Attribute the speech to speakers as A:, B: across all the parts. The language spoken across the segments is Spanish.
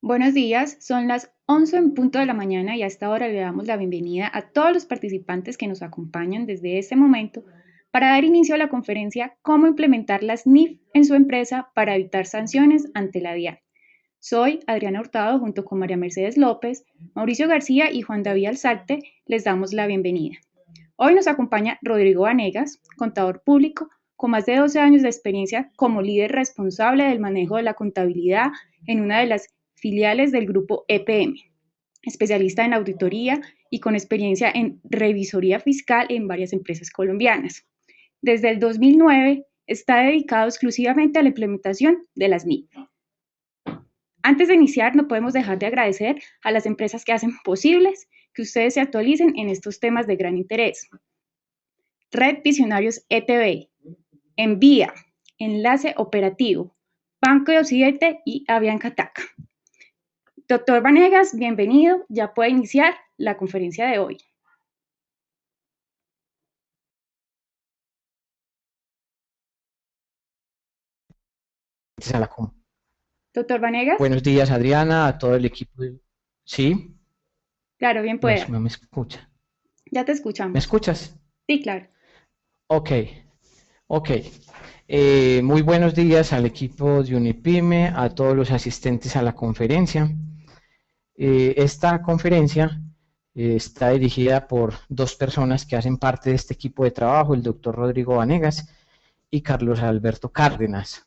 A: Buenos días, son las 11 en punto de la mañana y a esta hora le damos la bienvenida a todos los participantes que nos acompañan desde este momento para dar inicio a la conferencia Cómo implementar las NIF en su empresa para evitar sanciones ante la DIAN. Soy Adriana Hurtado junto con María Mercedes López, Mauricio García y Juan David Alzate, les damos la bienvenida. Hoy nos acompaña Rodrigo Vanegas, contador público con más de 12 años de experiencia como líder responsable del manejo de la contabilidad en una de las filiales del grupo EPM, especialista en auditoría y con experiencia en revisoría fiscal en varias empresas colombianas. Desde el 2009 está dedicado exclusivamente a la implementación de las NIF. Antes de iniciar, no podemos dejar de agradecer a las empresas que hacen posibles que ustedes se actualicen en estos temas de gran interés. Red Visionarios ETV, Envía, Enlace Operativo, Banco de Occidente y Avianca TAC. Doctor Vanegas, bienvenido. Ya puede iniciar la conferencia de hoy. Doctor Vanegas.
B: Buenos días, Adriana, a todo el equipo. ¿Sí?
A: Claro, bien pueda.
B: No me escucha.
A: Ya te
B: ¿Me
A: escuchamos.
B: escuchas?
A: Sí, claro.
B: Ok. Muy buenos días al equipo de Unipyme, a todos los asistentes a la conferencia. Esta conferencia está dirigida por dos personas que hacen parte de este equipo de trabajo, el doctor Rodrigo Vanegas y Carlos Alberto Cárdenas.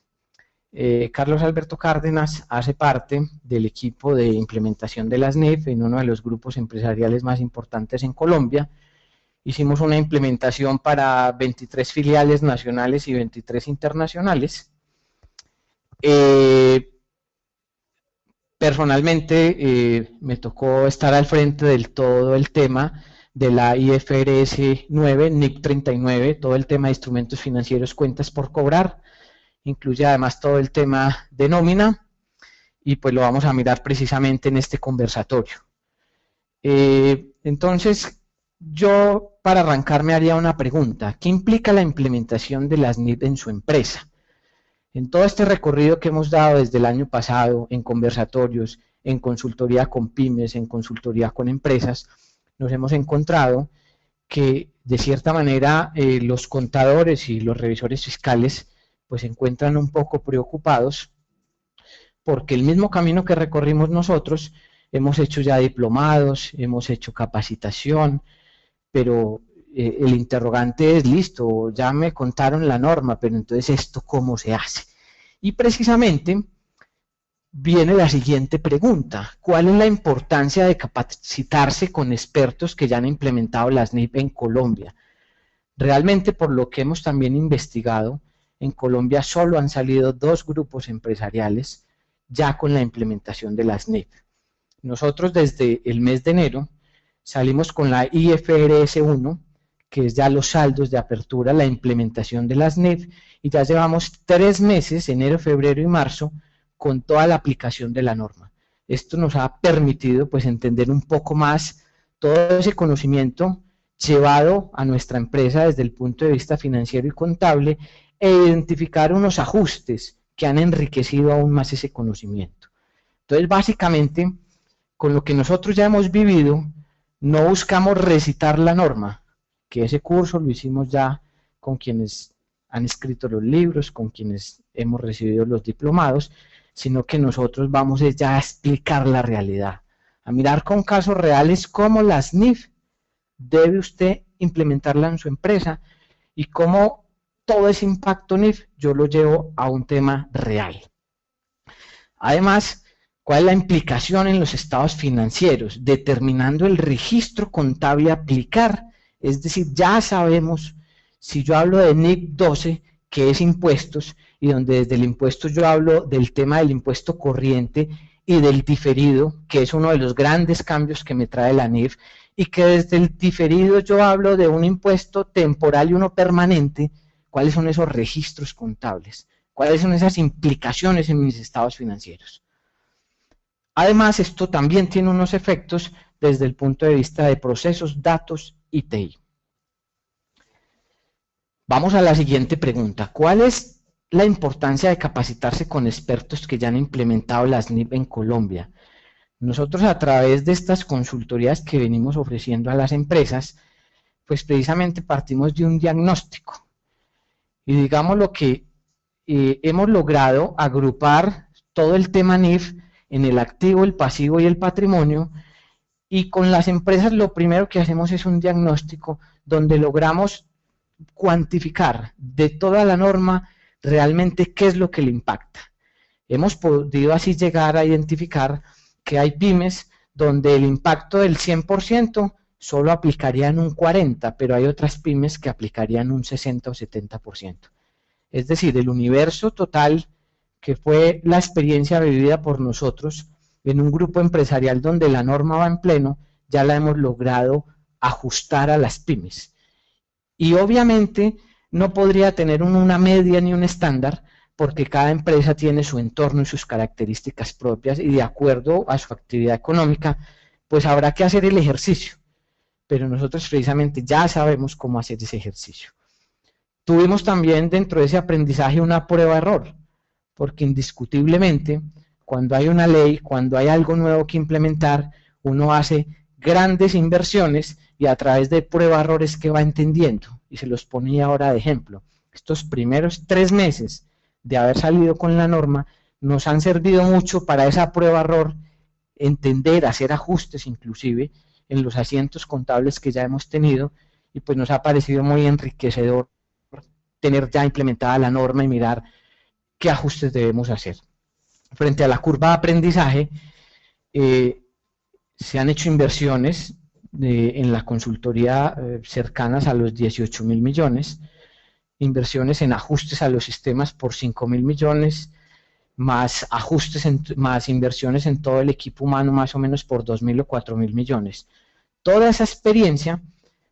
B: Carlos Alberto Cárdenas hace parte del equipo de implementación de las NIF en uno de los grupos empresariales más importantes en Colombia. Hicimos una implementación para 23 filiales nacionales y 23 internacionales. Personalmente me tocó estar al frente del todo el tema de la IFRS 9, NIC 39, todo el tema de instrumentos financieros, cuentas por cobrar. Incluye además todo el tema de nómina y pues lo vamos a mirar precisamente en este conversatorio. Entonces, yo para arrancar me haría una pregunta. ¿Qué implica la implementación de las NIF en su empresa? En todo este recorrido que hemos dado desde el año pasado en conversatorios, en consultoría con pymes, en consultoría con empresas, nos hemos encontrado que de cierta manera los contadores y los revisores fiscales pues se encuentran un poco preocupados porque el mismo camino que recorrimos nosotros, hemos hecho ya diplomados, hemos hecho capacitación, pero el interrogante es listo, ya me contaron la norma, pero entonces esto cómo se hace. Y precisamente viene la siguiente pregunta, ¿cuál es la importancia de capacitarse con expertos que ya han implementado las NIF en Colombia? Realmente, por lo que hemos también investigado, en Colombia solo han salido 2 grupos empresariales ya con la implementación de las NIF. Nosotros desde el mes de enero salimos con la IFRS 1, que es ya los saldos de apertura, la implementación de las NIF, y ya llevamos 3 meses, enero, febrero y marzo, con toda la aplicación de la norma. Esto nos ha permitido pues entender un poco más todo ese conocimiento llevado a nuestra empresa desde el punto de vista financiero y contable e identificar unos ajustes que han enriquecido aún más ese conocimiento. Entonces, básicamente, con lo que nosotros ya hemos vivido, no buscamos recitar la norma, que ese curso lo hicimos ya con quienes han escrito los libros, con quienes hemos recibido los diplomados, sino que nosotros vamos ya a explicar la realidad, a mirar con casos reales cómo las NIF debe usted implementarla en su empresa y cómo todo ese impacto NIF yo lo llevo a un tema real. Además, ¿cuál es la implicación en los estados financieros? Determinando el registro contable a aplicar, es decir, ya sabemos, si yo hablo de NIF 12, que es impuestos, y donde desde el impuesto yo hablo del tema del impuesto corriente y del diferido, que es uno de los grandes cambios que me trae la NIF, y que desde el diferido yo hablo de un impuesto temporal y uno permanente. ¿Cuáles son esos registros contables? ¿Cuáles son esas implicaciones en mis estados financieros? Además, esto también tiene unos efectos desde el punto de vista de procesos, datos y TI. Vamos a la siguiente pregunta. ¿Cuál es la importancia de capacitarse con expertos que ya han implementado las NIF en Colombia? Nosotros a través de estas consultorías que venimos ofreciendo a las empresas, pues precisamente partimos de un diagnóstico y digamos lo que hemos logrado agrupar todo el tema NIF en el activo, el pasivo y el patrimonio, y con las empresas lo primero que hacemos es un diagnóstico donde logramos cuantificar de toda la norma realmente qué es lo que le impacta. Hemos podido así llegar a identificar que hay pymes donde el impacto del 100% solo aplicarían un 40%, pero hay otras pymes que aplicarían un 60 o 70%. Es decir, el universo total que fue la experiencia vivida por nosotros en un grupo empresarial donde la norma va en pleno, ya la hemos logrado ajustar a las pymes. Y obviamente no podría tener una media ni un estándar porque cada empresa tiene su entorno y sus características propias y de acuerdo a su actividad económica, pues habrá que hacer el ejercicio. Pero nosotros precisamente ya sabemos cómo hacer ese ejercicio. Tuvimos también dentro de ese aprendizaje una prueba-error, porque indiscutiblemente cuando hay una ley, cuando hay algo nuevo que implementar, uno hace grandes inversiones y a través de prueba-errores que va entendiendo. Y se los ponía ahora de ejemplo. Estos primeros 3 meses de haber salido con la norma nos han servido mucho para esa prueba-error, entender, hacer ajustes inclusive en los asientos contables que ya hemos tenido y pues nos ha parecido muy enriquecedor tener ya implementada la norma y mirar qué ajustes debemos hacer. Frente a la curva de aprendizaje, se han hecho inversiones en la consultoría cercanas a los 18.000 millones, inversiones en ajustes a los sistemas por 5.000 millones, más ajustes, más inversiones en todo el equipo humano más o menos por 2.000 o 4.000 millones. Toda esa experiencia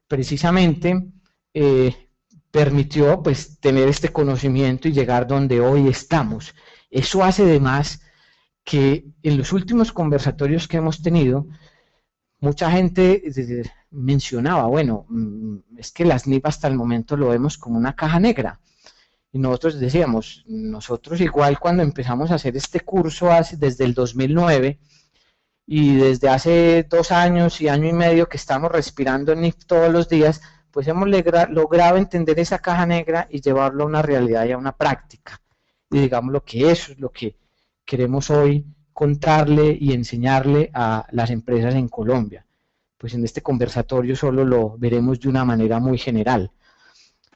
B: precisamente permitió pues tener este conocimiento y llegar donde hoy estamos. Eso hace además que en los últimos conversatorios que hemos tenido, mucha gente mencionaba, bueno, es que las NIP hasta el momento lo vemos como una caja negra. Y nosotros decíamos, nosotros igual cuando empezamos a hacer este curso desde el 2009 y desde hace 2 años y año y medio que estamos respirando NIF todos los días, pues hemos logrado entender esa caja negra y llevarlo a una realidad y a una práctica. Y digamos lo que eso es lo que queremos hoy contarle y enseñarle a las empresas en Colombia. Pues en este conversatorio solo lo veremos de una manera muy general.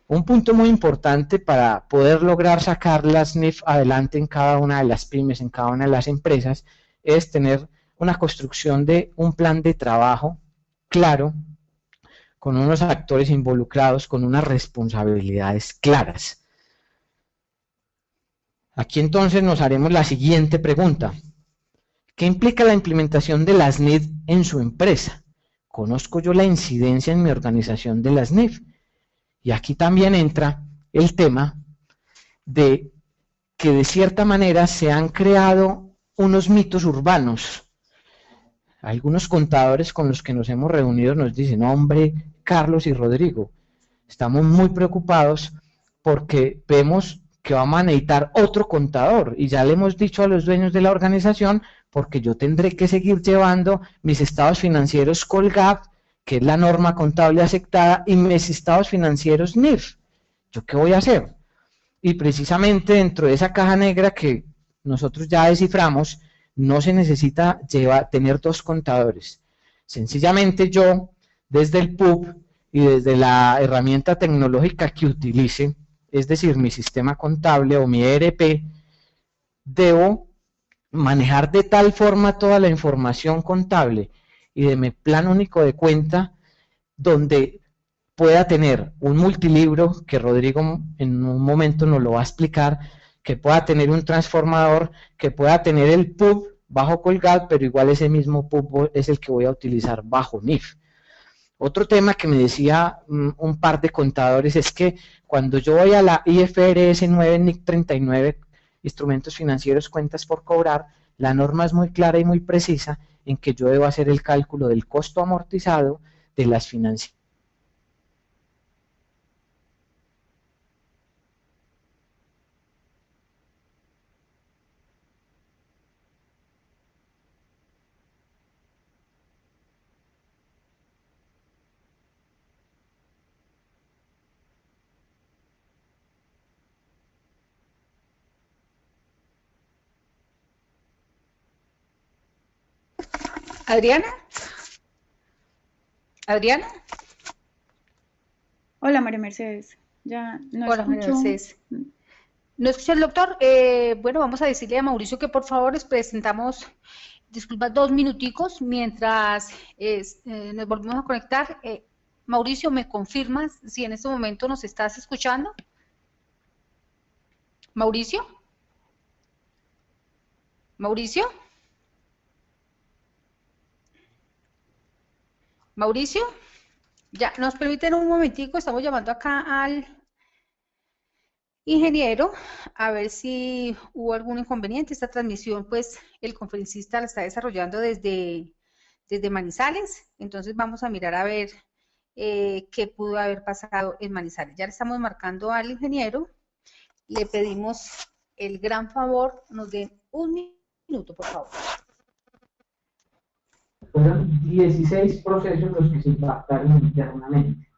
B: Un punto muy importante para poder lograr sacar las NIF adelante en cada una de las pymes, en cada una de las empresas, es tener una construcción de un plan de trabajo claro, con unos actores involucrados, con unas responsabilidades claras. Aquí entonces nos haremos la siguiente pregunta. ¿Qué implica la implementación de las NIF en su empresa? ¿Conozco yo la incidencia en mi organización de las NIF? Y aquí también entra el tema de que de cierta manera se han creado unos mitos urbanos. Algunos contadores con los que nos hemos reunido nos dicen, hombre, Carlos y Rodrigo, estamos muy preocupados porque vemos que vamos a necesitar otro contador y ya le hemos dicho a los dueños de la organización porque yo tendré que seguir llevando mis estados financieros Colgap, que es la norma contable aceptada, y mis estados financieros NIF. ¿Yo qué voy a hacer? Y precisamente dentro de esa caja negra que nosotros ya desciframos, no se necesita tener 2 contadores. Sencillamente yo, desde el PUB y desde la herramienta tecnológica que utilice, es decir, mi sistema contable o mi ERP, debo manejar de tal forma toda la información contable y de mi plan único de cuenta donde pueda tener un multilibro, que Rodrigo en un momento nos lo va a explicar, que pueda tener un transformador, que pueda tener el PUB bajo Colgate, pero igual ese mismo PUB es el que voy a utilizar bajo NIF. Otro tema que me decía un par de contadores es que cuando yo voy a la IFRS 9 NIC 39, instrumentos financieros, cuentas por cobrar, la norma es muy clara y muy precisa en que yo debo hacer el cálculo del costo amortizado de las financieras.
C: Adriana. Adriana.
A: Hola, María Mercedes. Ya no
C: Hola, María
A: escucho.
C: Mercedes. ¿No escucha el doctor? Bueno, vamos a decirle a Mauricio que por favor les presentamos, disculpa, 2 minuticos mientras nos volvemos a conectar. Mauricio, ¿me confirmas si en este momento nos estás escuchando? Mauricio. Mauricio. Mauricio. Ya, nos permiten un momentico, estamos llamando acá al ingeniero, a ver si hubo algún inconveniente. Esta transmisión, pues, el conferencista la está desarrollando desde Manizales, entonces vamos a mirar a ver qué pudo haber pasado en Manizales. Ya le estamos marcando al ingeniero, le pedimos el gran favor, nos den un minuto, por favor.
B: Fueron 16 procesos los que se impactaron internamente.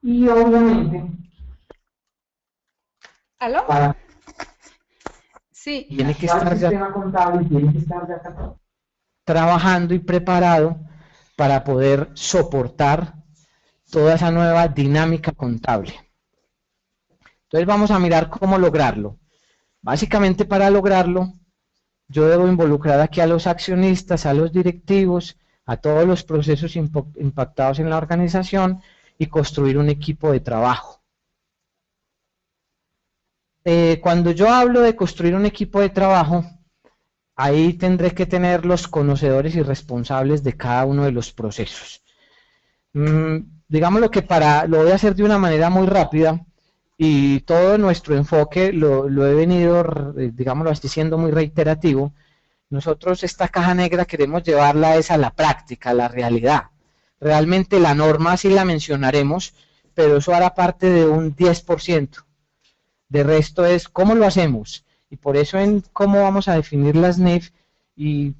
B: Y obviamente,
C: ¿Aló? Sí.
B: Tiene que estar ya, sistema contable tiene que estar ya trabajando y preparado para poder soportar toda esa nueva dinámica contable. Entonces vamos a mirar cómo lograrlo. Básicamente, para lograrlo, yo debo involucrar aquí a los accionistas, a los directivos, a todos los procesos impactados en la organización y construir un equipo de trabajo. Cuando yo hablo de construir un equipo de trabajo, ahí tendré que tener los conocedores y responsables de cada uno de los procesos. Digámoslo que lo voy a hacer de una manera muy rápida y todo nuestro enfoque lo he venido, digámoslo así, siendo muy reiterativo. Nosotros esta caja negra queremos llevarla a la práctica, a la realidad. Realmente la norma sí la mencionaremos, pero eso hará parte de un 10%. De resto es cómo lo hacemos, y por eso en cómo vamos a definir las NIF y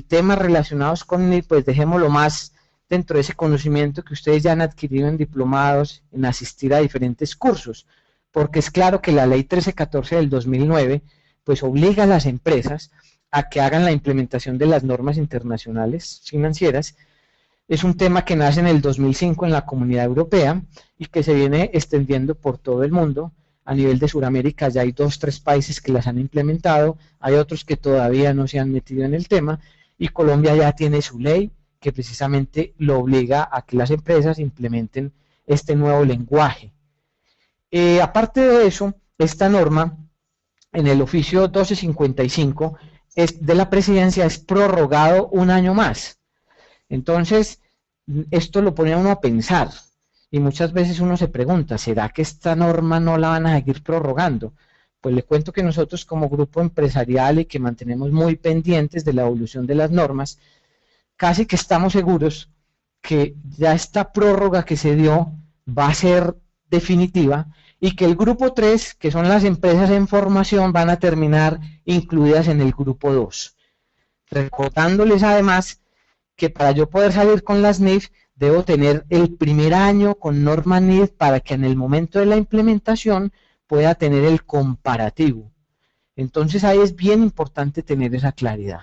B: temas relacionados con NIF, pues dejémoslo más dentro de ese conocimiento que ustedes ya han adquirido en diplomados, en asistir a diferentes cursos, porque es claro que la ley 1314 del 2009, pues obliga a las empresas a que hagan la implementación de las normas internacionales financieras. Es un tema que nace en el 2005 en la Comunidad Europea y que se viene extendiendo por todo el mundo. A nivel de Sudamérica ya hay 2 o 3 países que las han implementado, hay otros que todavía no se han metido en el tema, y Colombia ya tiene su ley que precisamente lo obliga a que las empresas implementen este nuevo lenguaje. Aparte de eso, esta norma, en el oficio 1255 de la presidencia, es prorrogado un año más. Entonces, esto lo pone a uno a pensar. Y muchas veces uno se pregunta, ¿será que esta norma no la van a seguir prorrogando? Pues le cuento que nosotros como grupo empresarial y que mantenemos muy pendientes de la evolución de las normas, casi que estamos seguros que ya esta prórroga que se dio va a ser definitiva y que el grupo 3, que son las empresas en formación, van a terminar incluidas en el grupo 2. Recordándoles además que para yo poder salir con las NIF, debo tener el primer año con norma NIF para que en el momento de la implementación pueda tener el comparativo. Entonces ahí es bien importante tener esa claridad.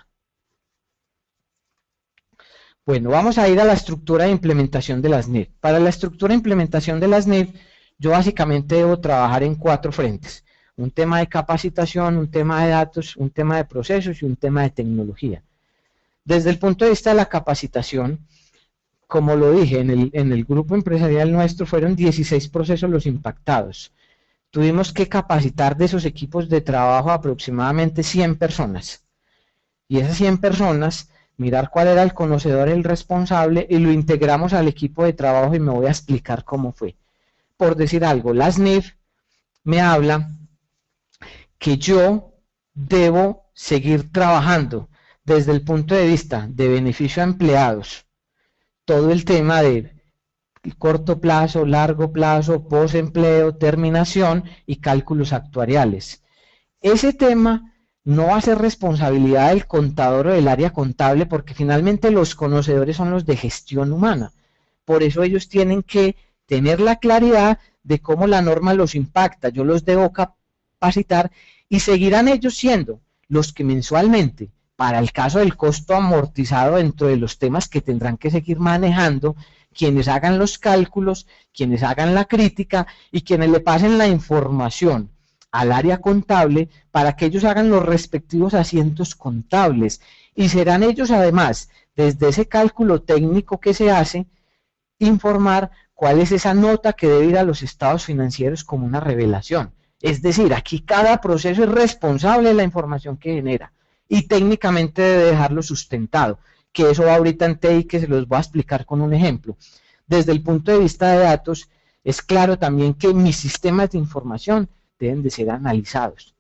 B: Bueno, vamos a ir a la estructura de implementación de las NIF. Para la estructura de implementación de las NIF, yo básicamente debo trabajar en 4 frentes. Un tema de capacitación, un tema de datos, un tema de procesos y un tema de tecnología. Desde el punto de vista de la capacitación, como lo dije, en el grupo empresarial nuestro fueron 16 procesos los impactados. Tuvimos que capacitar de esos equipos de trabajo aproximadamente 100 personas. Y esas 100 personas, mirar cuál era el conocedor, el responsable, y lo integramos al equipo de trabajo y me voy a explicar cómo fue. Por decir algo, las NIF me habla que yo debo seguir trabajando desde el punto de vista de beneficio a empleados, todo el tema de corto plazo, largo plazo, posempleo, terminación y cálculos actuariales. Ese tema no va a ser responsabilidad del contador o del área contable porque finalmente los conocedores son los de gestión humana. Por eso ellos tienen que tener la claridad de cómo la norma los impacta. Yo los debo capacitar y seguirán ellos siendo los que mensualmente Para el caso del costo amortizado, dentro de los temas que tendrán que seguir manejando quienes hagan los cálculos, quienes hagan la crítica y quienes le pasen la información al área contable para que ellos hagan los respectivos asientos contables. Y serán ellos además, desde ese cálculo técnico que se hace, informar cuál es esa nota que debe ir a los estados financieros como una revelación. Es decir, aquí cada proceso es responsable de la información que genera y técnicamente debe dejarlo sustentado, que eso va ahorita en TI, que se los voy a explicar con un ejemplo. Desde el punto de vista de datos, es claro también que mis sistemas de información deben de ser analizados.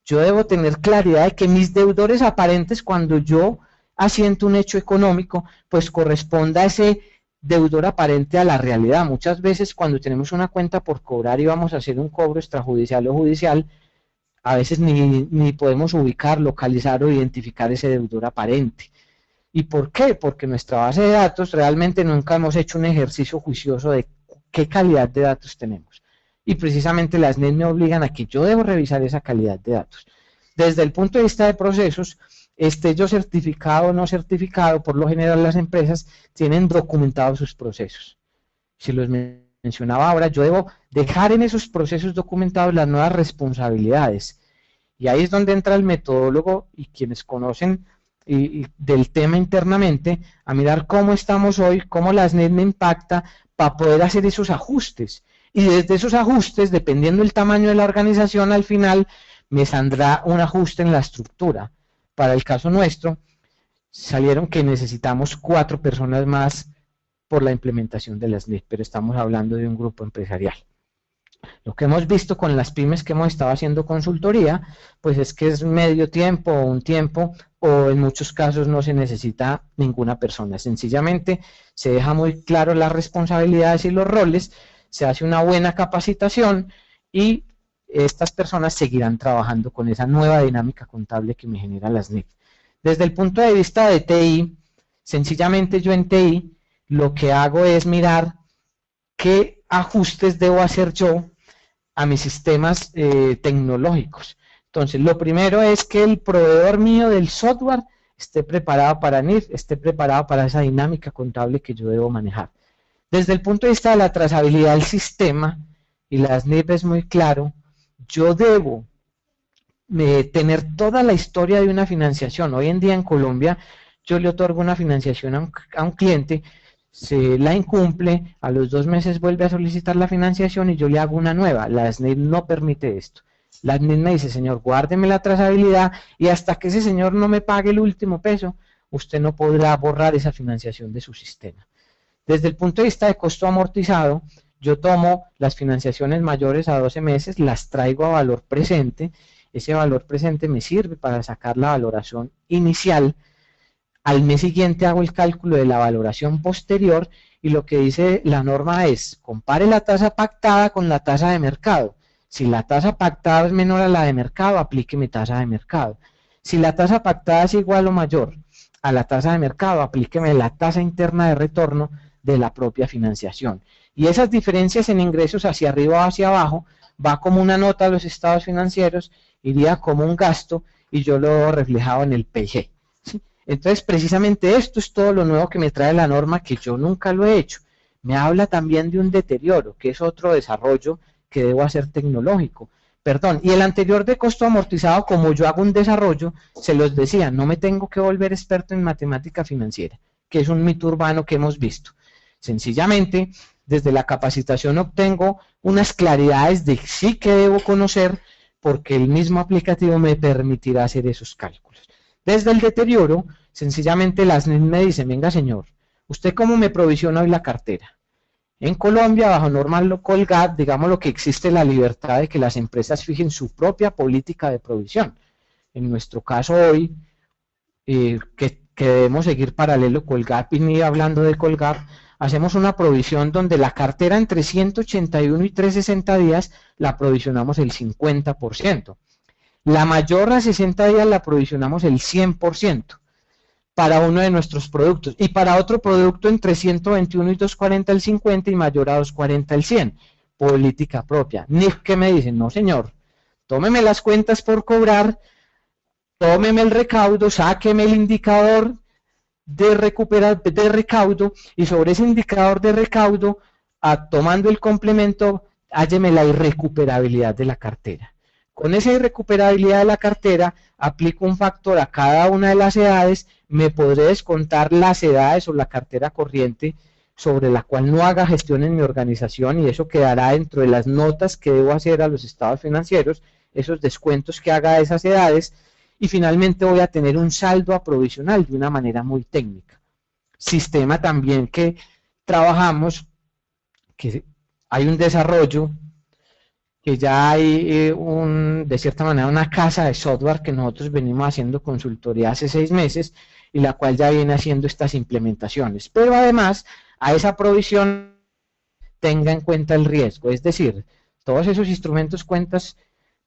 B: Yo debo tener claridad de que mis deudores aparentes, cuando yo asiento un hecho económico, pues corresponda a ese deudor aparente a la realidad. Muchas veces cuando tenemos una cuenta por cobrar y vamos a hacer un cobro extrajudicial o judicial, a veces ni podemos ubicar, localizar o identificar ese deudor aparente. ¿Y por qué? Porque nuestra base de datos realmente nunca hemos hecho un ejercicio juicioso de qué calidad de datos tenemos. Y precisamente las NIF me obligan a que yo debo revisar esa calidad de datos. Desde el punto de vista de procesos, esté yo certificado o no certificado, por lo general las empresas tienen documentados sus procesos. Si los mencionaba ahora, yo debo dejar en esos procesos documentados las nuevas responsabilidades. Y ahí es donde entra el metodólogo y quienes conocen y del tema internamente, a mirar cómo estamos hoy, cómo las NIF me impacta para poder hacer esos ajustes. Y desde esos ajustes, dependiendo del tamaño de la organización, al final me saldrá un ajuste en la estructura. Para el caso nuestro, salieron que necesitamos 4 personas más por la implementación de las NIF, pero estamos hablando de un grupo empresarial. Lo que hemos visto con las pymes que hemos estado haciendo consultoría, pues es que es medio tiempo o un tiempo, o en muchos casos no se necesita ninguna persona. Sencillamente se deja muy claro las responsabilidades y los roles, se hace una buena capacitación y estas personas seguirán trabajando con esa nueva dinámica contable que me genera las NIF. Desde el punto de vista de TI, sencillamente yo en TI lo que hago es mirar qué ajustes debo hacer yo a mis sistemas tecnológicos. Entonces, lo primero es que el proveedor mío del software esté preparado para NIF, esté preparado para esa dinámica contable que yo debo manejar. Desde el punto de vista de la trazabilidad del sistema, y las NIF es muy claro, yo debo tener toda la historia de una financiación. Hoy en día en Colombia yo le otorgo una financiación a un cliente, se la incumple, a los 2 meses vuelve a solicitar la financiación y yo le hago una nueva. La SNIF no permite esto. La SNIF me dice, señor, guárdeme la trazabilidad y hasta que ese señor no me pague el último peso, usted no podrá borrar esa financiación de su sistema. Desde el punto de vista de costo amortizado, yo tomo las financiaciones mayores a 12 meses, las traigo a valor presente, ese valor presente me sirve para sacar la valoración inicial. Al mes siguiente hago el cálculo de la valoración posterior y lo que dice la norma es, compare la tasa pactada con la tasa de mercado. Si la tasa pactada es menor a la de mercado, aplique mi tasa de mercado. Si la tasa pactada es igual o mayor a la tasa de mercado, aplíqueme la tasa interna de retorno de la propia financiación. Y esas diferencias en ingresos hacia arriba o hacia abajo va como una nota a los estados financieros, iría como un gasto y yo lo veo reflejado en el PG. ¿Sí? Entonces, precisamente esto es todo lo nuevo que me trae la norma, que yo nunca lo he hecho. Me habla también de un deterioro, que es otro desarrollo que debo hacer tecnológico. Perdón, y el anterior de costo amortizado, como yo hago un desarrollo, se los decía, no me tengo que volver experto en matemática financiera, que es un mito urbano que hemos visto. Sencillamente, desde la capacitación obtengo unas claridades de sí que debo conocer, porque el mismo aplicativo me permitirá hacer esos cálculos. Desde el deterioro, sencillamente las NIF me dicen, venga señor, ¿usted cómo me provisiona hoy la cartera? En Colombia, bajo normal Colgap, digamos lo que existe la libertad de que las empresas fijen su propia política de provisión. En nuestro caso hoy, que debemos seguir paralelo Colgap y ni hablando de Colgap, hacemos una provisión donde la cartera entre 181 y 360 días la provisionamos el 50%. La mayor a 60 días la provisionamos el 100% para uno de nuestros productos. Y para otro producto entre 121 y 240 el 50 y mayor a 240 el 100. Política propia. NIF que me dicen, no señor, tómeme las cuentas por cobrar, tómeme el recaudo, sáqueme el indicador de recaudo, y sobre ese indicador de recaudo, tomando el complemento, hálleme la irrecuperabilidad de la cartera. Con esa irrecuperabilidad de la cartera, aplico un factor a cada una de las edades, me podré descontar las edades o la cartera corriente sobre la cual no haga gestión en mi organización, y eso quedará dentro de las notas que debo hacer a los estados financieros, esos descuentos que haga de esas edades, y finalmente voy a tener un saldo aprovisional de una manera muy técnica. Sistema también que trabajamos, que hay un desarrollo, que ya hay de cierta manera una casa de software que nosotros venimos haciendo consultoría hace 6 meses, y la cual ya viene haciendo estas implementaciones. Pero además, a esa provisión tenga en cuenta el riesgo, es decir, todos esos instrumentos cuentas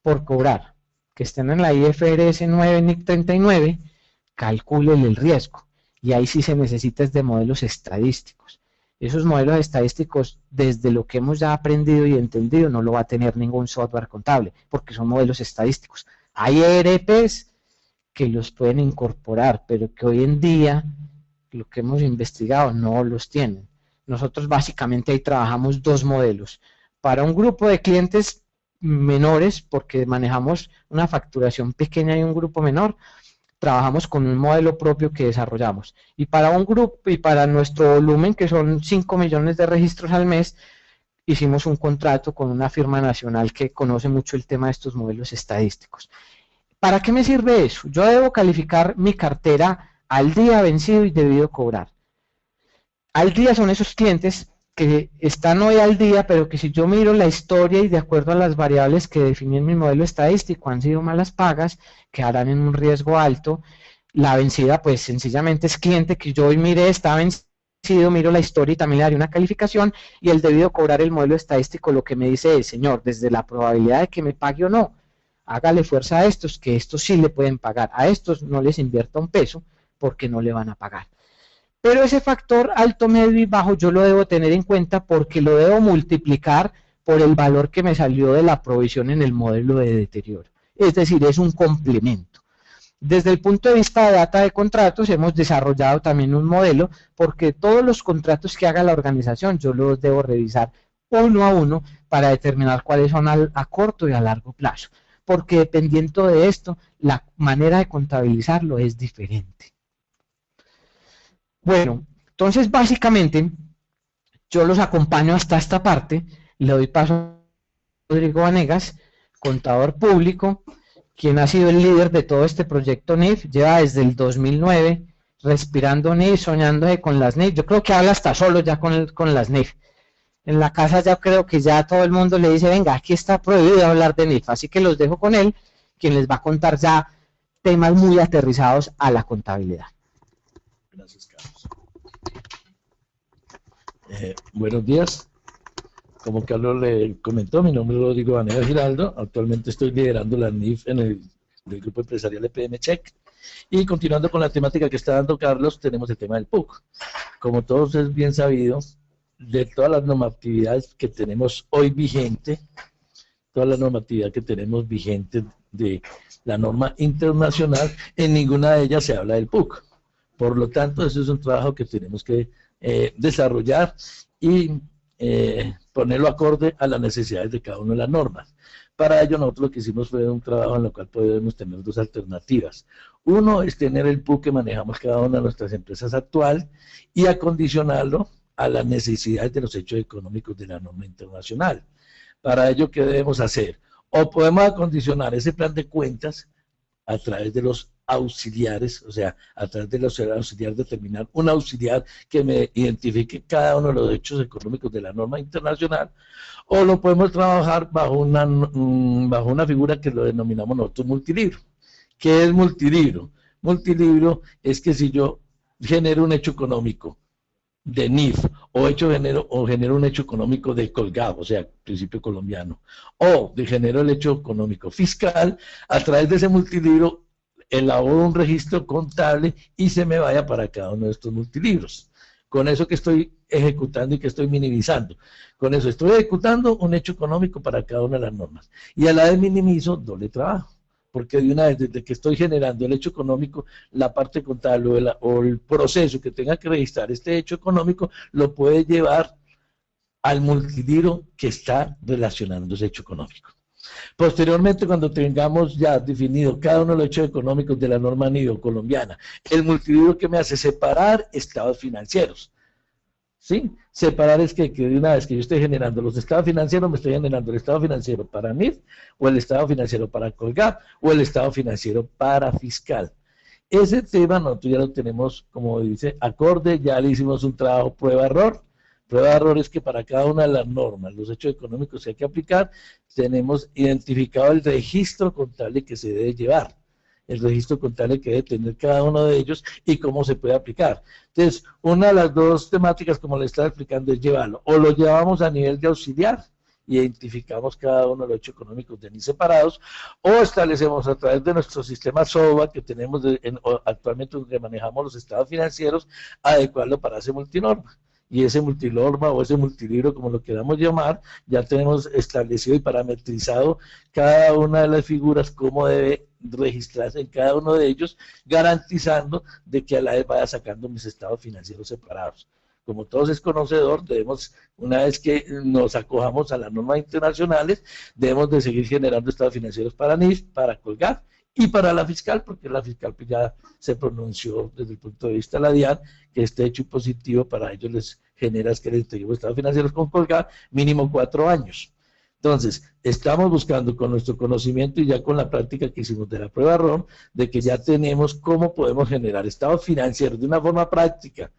B: por cobrar que estén en la IFRS 9 NIC 39, calcúlele el riesgo, y ahí sí se necesita de modelos estadísticos. Esos modelos estadísticos, desde lo que hemos ya aprendido y entendido, no lo va a tener ningún software contable, porque son modelos estadísticos. Hay ERPs que los pueden incorporar, pero que hoy en día, lo que hemos investigado, no los tienen. Nosotros básicamente ahí trabajamos 2 modelos. Para un grupo de clientes menores, porque manejamos una facturación pequeña y un grupo menor, trabajamos con un modelo propio que desarrollamos. Y para un grupo, y para nuestro volumen, que son 5 millones de registros al mes, hicimos un contrato con una firma nacional que conoce mucho el tema de estos modelos estadísticos. ¿Para qué me sirve eso? Yo debo calificar mi cartera al día vencido y debido cobrar. Al día son esos clientes que están hoy al día, pero que si yo miro la historia y de acuerdo a las variables que definí en mi modelo estadístico han sido malas pagas, quedarán en un riesgo alto. La vencida, pues sencillamente es cliente que yo hoy miré, está vencido, miro la historia y también le daré una calificación, y el debido cobrar, el modelo estadístico lo que me dice es, señor, desde la probabilidad de que me pague o no, hágale fuerza a estos, que estos sí le pueden pagar, a estos no les invierta un peso porque no le van a pagar. Pero ese factor alto, medio y bajo yo lo debo tener en cuenta porque lo debo multiplicar por el valor que me salió de la provisión en el modelo de deterioro. Es decir, es un complemento. Desde el punto de vista de data de contratos, hemos desarrollado también un modelo, porque todos los contratos que haga la organización yo los debo revisar uno a uno para determinar cuáles son a corto y a largo plazo, porque dependiendo de esto, la manera de contabilizarlo es diferente. Bueno, entonces básicamente yo los acompaño hasta esta parte, le doy paso a Rodrigo Vanegas, contador público, quien ha sido el líder de todo este proyecto NIF, lleva desde el 2009 respirando NIF, soñando con las NIF. Yo creo que habla hasta solo ya con las NIF. En la casa ya creo que ya todo el mundo le dice, venga, aquí está prohibido hablar de NIF, así que los dejo con él, quien les va a contar ya temas muy aterrizados a la contabilidad.
D: Gracias, Carlos. Buenos días. Como Carlos le comentó, mi nombre es Rodrigo Vanegas Giraldo. Actualmente estoy liderando la NIF del grupo empresarial EPM Check. Y continuando con la temática que está dando Carlos, tenemos el tema del PUC. Como todos es bien sabido, de todas las normatividades que tenemos hoy vigente, toda la normatividad que tenemos vigente de la norma internacional, en ninguna de ellas se habla del PUC. Por lo tanto, eso es un trabajo que tenemos que desarrollar y ponerlo acorde a las necesidades de cada una de las normas. Para ello, nosotros lo que hicimos fue un trabajo en el cual podemos tener 2 alternativas. Uno es tener el PUC que manejamos cada una de nuestras empresas actual y acondicionarlo a las necesidades de los hechos económicos de la norma internacional. Para ello, ¿qué debemos hacer? O podemos acondicionar ese plan de cuentas a través de los auxiliares, o sea, a través de los auxiliares determinar un auxiliar que me identifique cada uno de los hechos económicos de la norma internacional, o lo podemos trabajar bajo una figura que lo denominamos nosotros multilibro. ¿Qué es multilibro? Multilibro es que si yo genero un hecho económico de NIF, o genero un hecho económico de colgado, o sea, principio colombiano, o genero el hecho económico fiscal, a través de ese multilibro elaboro un registro contable y se me vaya para cada uno de estos multilibros. Con eso que estoy ejecutando y que estoy minimizando. Con eso estoy ejecutando un hecho económico para cada una de las normas. Y a la vez minimizo doble trabajo. porque de una vez, desde que estoy generando el hecho económico, la parte contable o el proceso que tenga que registrar este hecho económico, lo puede llevar al multilibro que está relacionando ese hecho económico. Posteriormente, cuando tengamos ya definido cada uno de los hechos económicos de la norma NIF colombiana, el multilibro que me hace separar estados financieros. ¿Sí? Separar es que de una vez que yo esté generando los estados financieros, me estoy generando el estado financiero para NIF, o el estado financiero para Colgap, o el estado financiero para fiscal. Ese tema nosotros ya lo tenemos, como dice, acorde, ya le hicimos un trabajo prueba-error. Prueba-error es que para cada una de las normas, los hechos económicos que hay que aplicar, tenemos identificado el registro contable que se debe llevar. El registro contable que debe tener cada uno de ellos y cómo se puede aplicar. Entonces, una de las dos temáticas, como le estaba explicando, es llevarlo. O lo llevamos a nivel de auxiliar, identificamos cada uno de los hechos económicos de NIF separados, o establecemos a través de nuestro sistema SOVA, que tenemos actualmente donde manejamos los estados financieros, adecuarlo para ese multinorma. Y ese multinorma o ese multilibro, como lo queramos llamar, ya tenemos establecido y parametrizado cada una de las figuras, cómo debe registrarse en cada uno de ellos, garantizando de que a la vez vaya sacando mis estados financieros separados. Como todos es conocedor, debemos, una vez que nos acojamos a las normas internacionales, debemos de seguir generando estados financieros para NIF, para Colgap y para la fiscal, porque la fiscal pues ya se pronunció desde el punto de vista de la DIAN, que este hecho impositivo para ellos les genera que les entreguen estados financieros con Colgap mínimo 4 años. Entonces, estamos buscando con nuestro conocimiento y ya con la práctica que hicimos de la prueba ROM, de que ya tenemos cómo podemos generar estados financieros de una forma práctica,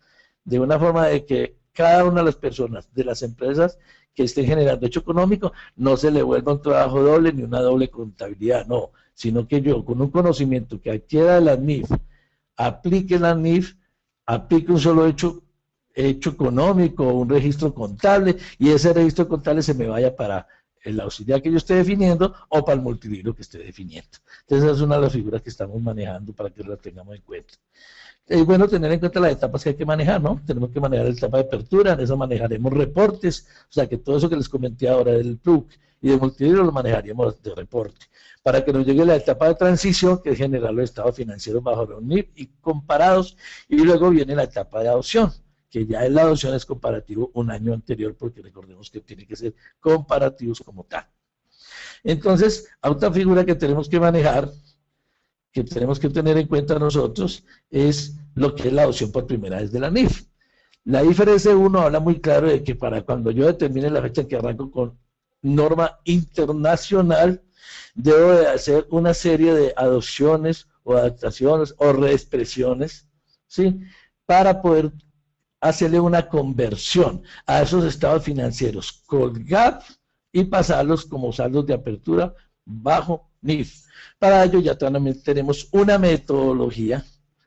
D: de una forma de que cada una de las personas, de las empresas que estén generando hecho económico, no se le vuelva un trabajo doble ni una doble contabilidad, no, sino que yo con un conocimiento que adquiera de la NIF, aplique la NIF, aplique un solo hecho económico, un registro contable, y ese registro contable se me vaya para el auxiliar que yo esté definiendo o para el multilibro que esté definiendo. Entonces esa es una de las figuras que estamos manejando para que la tengamos en cuenta. Es bueno tener en cuenta las etapas que hay que manejar, ¿no? Tenemos que manejar la etapa de apertura, en eso manejaremos reportes, o sea que todo eso que les comenté ahora del PLUC y del multilibro lo manejaríamos de reporte. Para que nos llegue la etapa de transición, que es generar los estados financieros bajo la NIF y comparados, y luego viene la etapa de adopción, que ya en la adopción es comparativo un año anterior, porque recordemos que tiene que ser comparativos como tal. Entonces, otra figura que tenemos que manejar, que tenemos que tener en cuenta nosotros, es lo que es la adopción por primera vez de la NIF. La IFRS 1 habla muy claro de que para cuando yo determine la fecha en que arranco con norma internacional, debo de hacer una serie de adopciones o adaptaciones o reexpresiones, ¿sí? Para poder hacerle una conversión a esos estados financieros Colgap y pasarlos como saldos de apertura bajo NIF. Para ello ya tenemos una metodología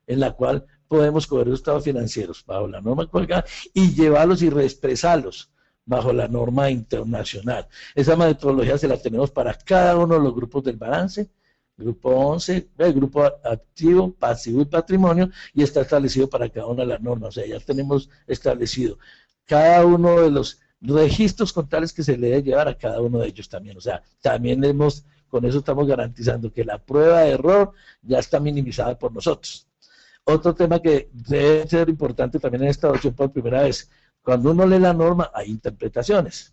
D: en la cual podemos coger los estados financieros bajo la norma Colgap y llevarlos y reexpresarlos bajo la norma internacional. Esa metodología se la tenemos para cada uno de los grupos del balance, grupo 11, el grupo activo, pasivo y patrimonio, y está establecido para cada una de las normas. O sea, ya tenemos establecido cada uno de los registros contables que se le debe llevar a cada uno de ellos también. O sea, también con eso estamos garantizando que la prueba de error ya está minimizada por nosotros. Otro tema que debe ser importante también en esta adopción por primera vez, cuando uno lee la norma hay interpretaciones.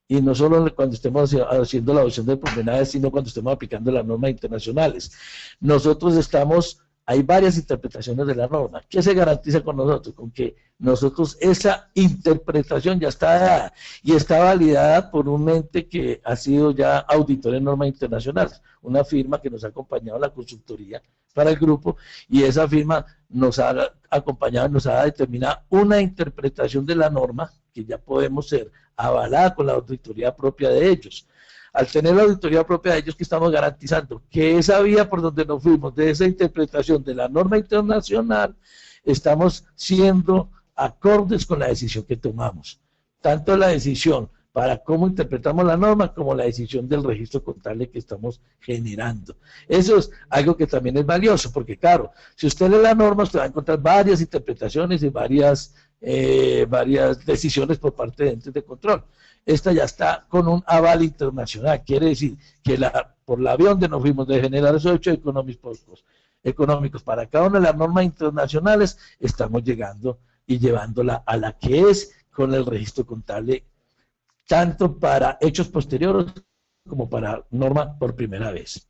D: Y no solo cuando estemos haciendo la adopción de primera vez, sino cuando estemos aplicando las normas internacionales. Hay varias interpretaciones de la norma. ¿Qué se garantiza con nosotros? Con que nosotros esa interpretación ya está dada y está validada por un ente que ha sido ya auditor en normas internacionales, una firma que nos ha acompañado en la consultoría para el grupo, y esa firma nos ha acompañado, nos ha determinado una interpretación de la norma que ya podemos ser avalada con la auditoría propia de ellos. Al tener la auditoría propia de ellos, que estamos garantizando que esa vía por donde nos fuimos, de esa interpretación de la norma internacional, estamos siendo acordes con la decisión que tomamos. Tanto la decisión para cómo interpretamos la norma, como la decisión del registro contable que estamos generando. Eso es algo que también es valioso, porque claro, si usted lee la norma, usted va a encontrar varias interpretaciones y varias varias decisiones por parte de entes de control. Esta ya está con un aval internacional, quiere decir que por la vía donde nos fuimos de generar esos hechos económicos para cada una de las normas internacionales, estamos llegando y llevándola a la que es con el registro contable, tanto para hechos posteriores como para norma por primera vez.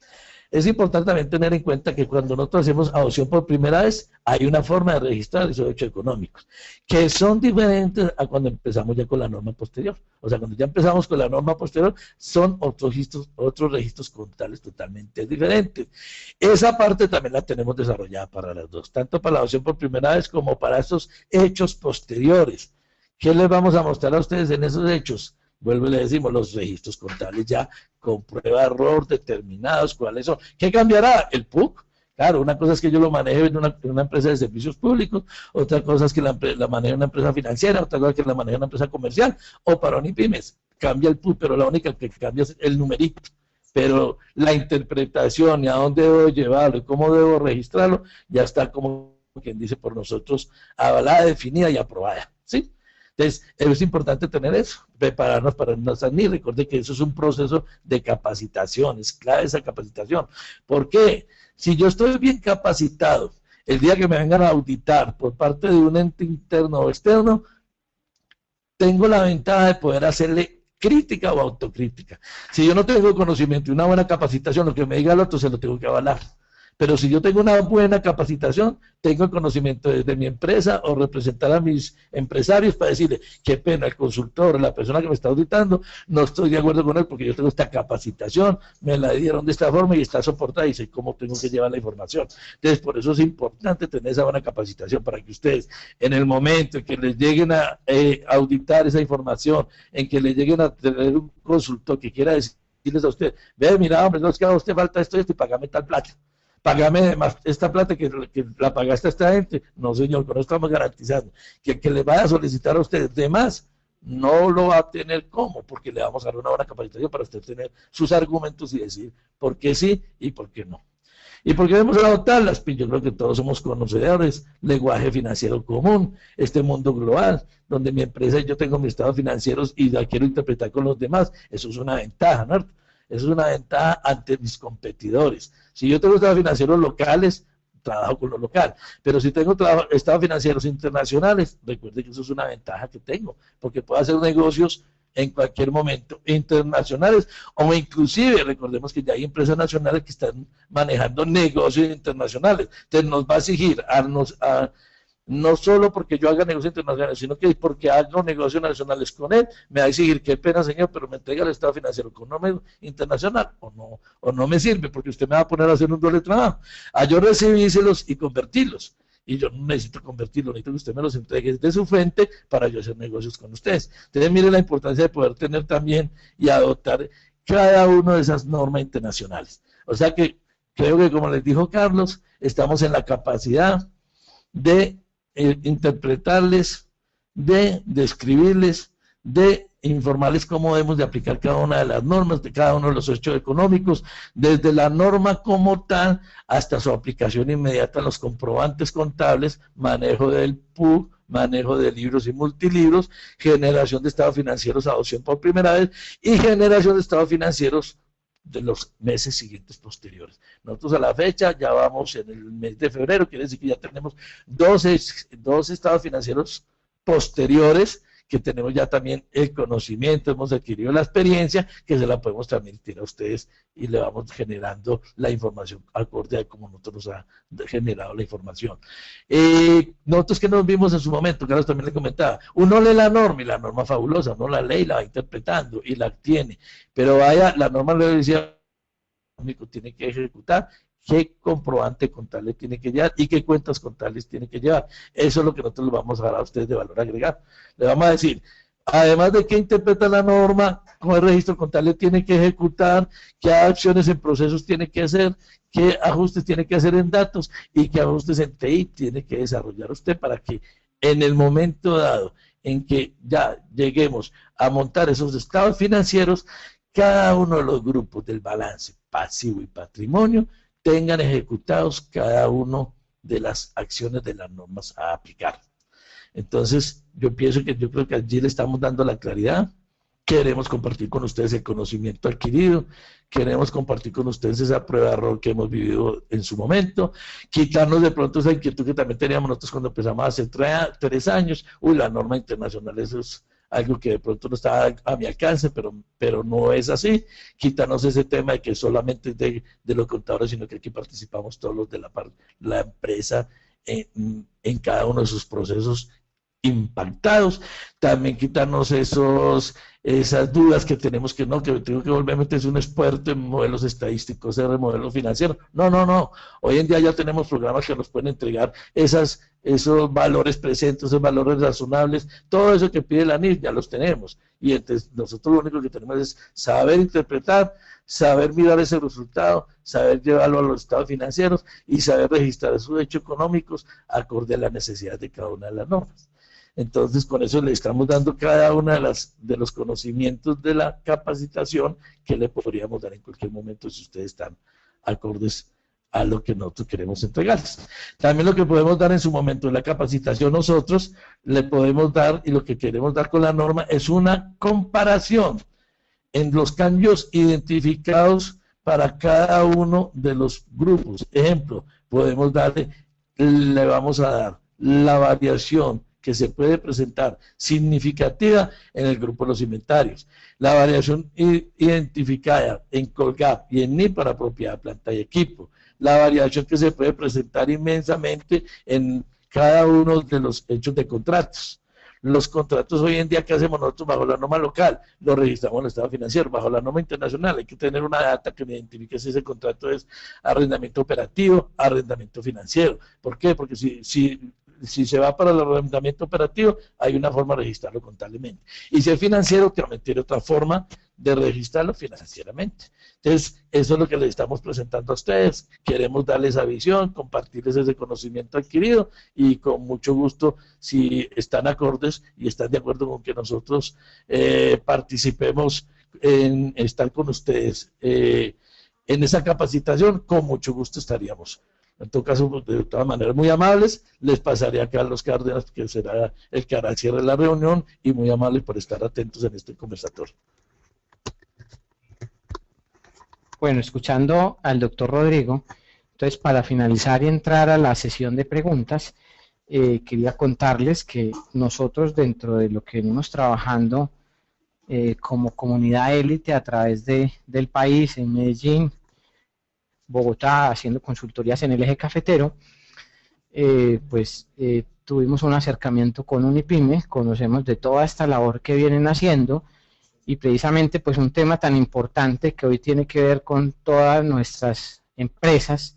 D: Es importante también tener en cuenta que cuando nosotros hacemos adopción por primera vez, hay una forma de registrar esos hechos económicos, que son diferentes a cuando empezamos ya con la norma posterior. O sea, cuando ya empezamos con la norma posterior, son otros registros contables totalmente diferentes. Esa parte también la tenemos desarrollada para las dos, tanto para la adopción por primera vez como para esos hechos posteriores. ¿Qué les vamos a mostrar a ustedes en esos hechos? Vuelvo y le decimos, los registros contables ya con prueba de error determinados, ¿cuáles son? ¿Qué cambiará? El PUC. Claro, una cosa es que yo lo maneje en una empresa de servicios públicos, otra cosa es que la maneje una empresa financiera, otra cosa es que la maneje una empresa comercial o para unipymes. Cambia el PUC, pero la única que cambia es el numerito. Pero la interpretación y a dónde debo llevarlo y cómo debo registrarlo, ya está, como quien dice, por nosotros avalada, definida y aprobada, ¿sí? Entonces, es importante tener eso, prepararnos para nuestras NIF. Recuerde que eso es un proceso de capacitación, es clave esa capacitación. ¿Por qué? Si yo estoy bien capacitado, el día que me vengan a auditar por parte de un ente interno o externo, tengo la ventaja de poder hacerle crítica o autocrítica. Si yo no tengo conocimiento y una buena capacitación, lo que me diga el otro se lo tengo que avalar. Pero si yo tengo una buena capacitación, tengo el conocimiento desde mi empresa o representar a mis empresarios para decirle, qué pena, el consultor, la persona que me está auditando, no estoy de acuerdo con él porque yo tengo esta capacitación, me la dieron de esta forma y está soportada y sé cómo tengo que llevar la información. Entonces, por eso es importante tener esa buena capacitación para que ustedes, en el momento en que les lleguen a auditar esa información, en que les lleguen a tener un consultor que quiera decirles a usted, ve, mira, hombre, no es que a usted falta esto y esto y pagame tal plata. Págame más esta plata que la pagaste a esta gente. No, señor, con eso estamos garantizando que le vaya a solicitar a usted de más, no lo va a tener como, porque le vamos a dar una buena capacitación para usted tener sus argumentos y decir por qué sí y por qué no. ¿Y por qué debemos adoptarlas? Pues yo creo que todos somos conocedores, lenguaje financiero común, este mundo global, donde mi empresa y yo tengo mis estados financieros y la quiero interpretar con los demás, eso es una ventaja, ¿no? Eso es una ventaja ante mis competidores. Si yo tengo estados financieros locales, trabajo con lo local. Pero si tengo estados financieros internacionales, recuerde que eso es una ventaja que tengo, porque puedo hacer negocios en cualquier momento internacionales, o inclusive, recordemos que ya hay empresas nacionales que están manejando negocios internacionales. Entonces nos va a exigir no solo porque yo haga negocios internacionales, sino que porque hago negocios nacionales con él, me va a exigir, qué pena señor, pero me entrega el estado financiero con nombre internacional, o no me sirve, porque usted me va a poner a hacer un doble trabajo, a yo recibírselos y convertirlos, y yo no necesito convertirlos, necesito que usted me los entregue de su fuente para yo hacer negocios con ustedes. Entonces mire la importancia de poder tener también y adoptar cada una de esas normas internacionales. O sea que creo que, como les dijo Carlos, estamos en la capacidad de interpretarles, de describirles, de informarles cómo debemos de aplicar cada una de las normas, de cada uno de los hechos económicos, desde la norma como tal hasta su aplicación inmediata en los comprobantes contables, manejo del PUC, manejo de libros y multilibros, generación de estados financieros, adopción por primera vez y generación de estados financieros de los meses siguientes posteriores. Nosotros a la fecha ya vamos en el mes de febrero, quiere decir que ya tenemos 12 estados financieros posteriores, que tenemos ya también el conocimiento, hemos adquirido la experiencia, que se la podemos transmitir a ustedes y le vamos generando la información acorde a como nosotros ha generado la información. Nosotros que nos vimos en su momento, Carlos también le comentaba, uno lee la norma y la norma fabulosa, uno la lee y la va interpretando y la tiene, pero vaya, la norma le decía, tiene que ejecutar, qué comprobante contable tiene que llevar y qué cuentas contables tiene que llevar. Eso es lo que nosotros les vamos a dar a ustedes de valor agregado. Le vamos a decir, además de que interpreta la norma, cómo el registro contable tiene que ejecutar, qué acciones en procesos tiene que hacer, qué ajustes tiene que hacer en datos y qué ajustes en TI tiene que desarrollar usted para que en el momento dado en que ya lleguemos a montar esos estados financieros, cada uno de los grupos del balance pasivo y patrimonio tengan ejecutados cada uno de las acciones de las normas a aplicar. Entonces, yo creo que allí le estamos dando la claridad. Queremos compartir con ustedes el conocimiento adquirido, queremos compartir con ustedes esa prueba de error que hemos vivido en su momento, quitarnos de pronto esa inquietud que también teníamos nosotros cuando empezamos hace 3 años. Uy, la norma internacional, eso es algo que de pronto no está a mi alcance, pero no es así. Quitarnos ese tema de que solamente es de los contadores, sino que aquí participamos todos los de la empresa en cada uno de sus procesos impactados. También quitarnos esas dudas que tenemos, que no, que tengo que volverme un experto en modelos estadísticos, en modelos financieros. No. Hoy en día ya tenemos programas que nos pueden entregar esos valores presentes, esos valores razonables, todo eso que pide la NIF ya los tenemos. Y entonces nosotros lo único que tenemos es saber interpretar, saber mirar ese resultado, saber llevarlo a los estados financieros y saber registrar sus hechos económicos acorde a las necesidades de cada una de las normas. Entonces, con eso le estamos dando cada una de los conocimientos de la capacitación que le podríamos dar en cualquier momento si ustedes están acordes a lo que nosotros queremos entregarles. También lo que podemos dar en su momento de la capacitación nosotros, le podemos dar, y lo que queremos dar con la norma, es una comparación en los cambios identificados para cada uno de los grupos. Ejemplo, podemos darle, le vamos a dar la variación que se puede presentar significativa en el grupo de los inventarios, la variación identificada en Colgap y en NIF para propiedad, planta y equipo, la variación que se puede presentar inmensamente en cada uno de los hechos de contratos. Los contratos hoy en día que hacemos nosotros bajo la norma local, los registramos en el estado financiero, bajo la norma internacional hay que tener una data que me identifique si ese contrato es arrendamiento operativo, arrendamiento financiero. ¿Por qué? Porque si se va para el arrendamiento operativo, hay una forma de registrarlo contablemente. Y si es financiero, también tiene otra forma de registrarlo financieramente. Entonces, eso es lo que les estamos presentando a ustedes. Queremos darles esa visión, compartirles ese conocimiento adquirido y con mucho gusto, si están acordes y están de acuerdo con que nosotros participemos en estar con ustedes en esa capacitación, con mucho gusto estaríamos. En todo caso, de todas maneras, muy amables, les pasaré a Carlos Cárdenas, que será el que hará el cierre de la reunión, y muy amables por estar atentos en este conversatorio.
B: Bueno, escuchando al doctor Rodrigo, entonces para finalizar y entrar a la sesión de preguntas, quería contarles que nosotros dentro de lo que venimos trabajando como comunidad élite a través del país, en Medellín, Bogotá, haciendo consultorías en el eje cafetero, tuvimos un acercamiento con Unipyme, conocemos de toda esta labor que vienen haciendo y precisamente pues un tema tan importante que hoy tiene que ver con todas nuestras empresas,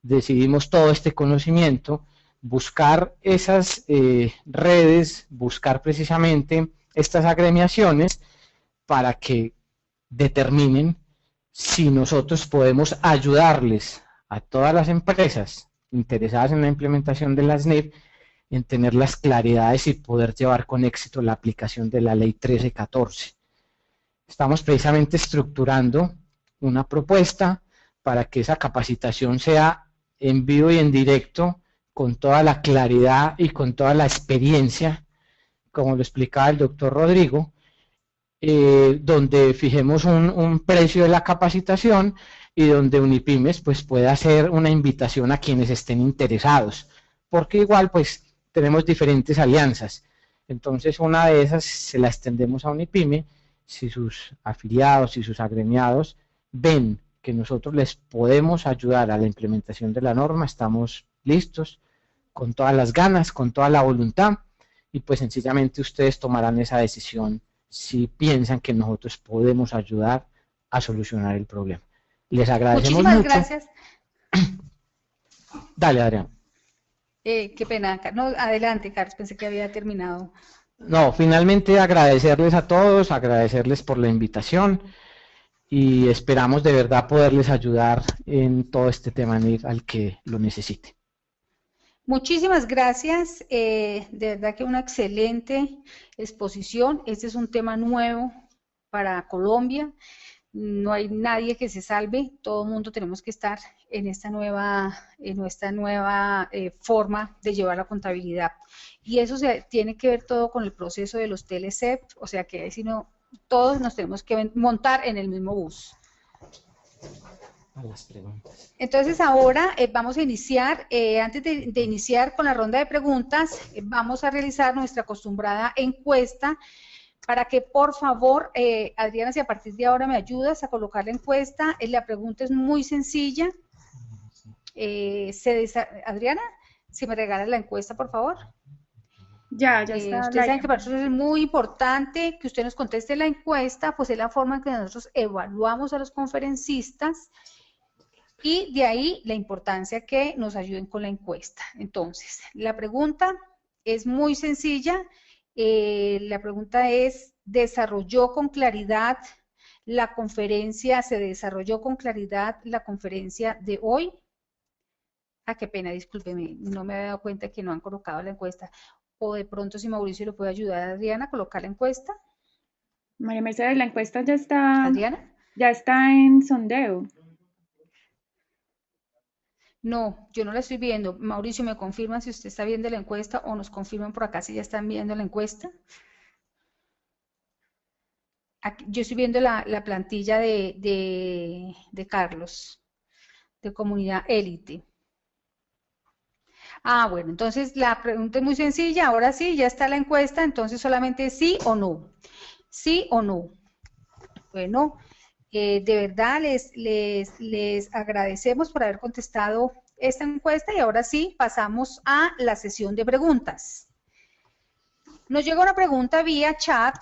B: decidimos todo este conocimiento, buscar esas redes, buscar precisamente estas agremiaciones para que determinen si nosotros podemos ayudarles a todas las empresas interesadas en la implementación de las NIF en tener las claridades y poder llevar con éxito la aplicación de la ley 1314. Estamos precisamente estructurando una propuesta para que esa capacitación sea en vivo y en directo, con toda la claridad y con toda la experiencia, como lo explicaba el doctor Rodrigo, donde fijemos un precio de la capacitación y donde Unipymes pues pueda hacer una invitación a quienes estén interesados, porque igual pues tenemos diferentes alianzas. Entonces una de esas se la extendemos a Unipyme si sus afiliados y sus agremiados ven que nosotros les podemos ayudar a la implementación de la norma, estamos listos, con todas las ganas, con toda la voluntad, y pues sencillamente ustedes tomarán esa decisión si piensan que nosotros podemos ayudar a solucionar el problema. Les agradecemos mucho.
C: Muchísimas gracias.
B: Dale, Adrián.
C: Qué pena. No, adelante, Carlos, pensé que había terminado.
B: No, finalmente agradecerles a todos, agradecerles por la invitación y esperamos de verdad poderles ayudar en todo este tema al que lo necesite.
C: Muchísimas gracias, de verdad que una excelente exposición. Este es un tema nuevo para Colombia. no hay nadie que se salve, todo el mundo tenemos que estar en esta nueva forma de llevar la contabilidad. Y eso tiene que ver todo con el proceso de los TLCEP, o sea que si no, todos nos tenemos que montar en el mismo bus.
B: A las preguntas.
C: Entonces ahora vamos a iniciar, antes de iniciar con la ronda de preguntas, vamos a realizar nuestra acostumbrada encuesta para que por favor, Adriana, si a partir de ahora me ayudas a colocar la encuesta, la pregunta es muy sencilla. Adriana, si me regalas la encuesta, por favor.
A: Ya está.
C: Ustedes saben que para nosotros es muy importante que usted nos conteste la encuesta, pues es la forma en que nosotros evaluamos a los conferencistas y de ahí la importancia que nos ayuden con la encuesta. Entonces, la pregunta es muy sencilla. La pregunta es, ¿desarrolló con claridad la conferencia, se desarrolló con claridad la conferencia de hoy? Ah, qué pena, discúlpeme, no me había dado cuenta que no han colocado la encuesta. O de pronto, si Mauricio le puede ayudar a Adriana a colocar la encuesta.
A: María Mercedes, la encuesta ya está.
C: Adriana.
A: Ya está en sondeo.
C: No, yo no la estoy viendo. Mauricio, ¿me confirman si usted está viendo la encuesta o nos confirman por acá si ya están viendo la encuesta? Aquí, yo estoy viendo la plantilla de Carlos, de Comunidad Élite. Ah, bueno, entonces la pregunta es muy sencilla. Ahora sí, ya está la encuesta, entonces solamente sí o no. Sí o no. Bueno. De verdad les agradecemos por haber contestado esta encuesta y ahora sí pasamos a la sesión de preguntas. Nos llega una pregunta vía chat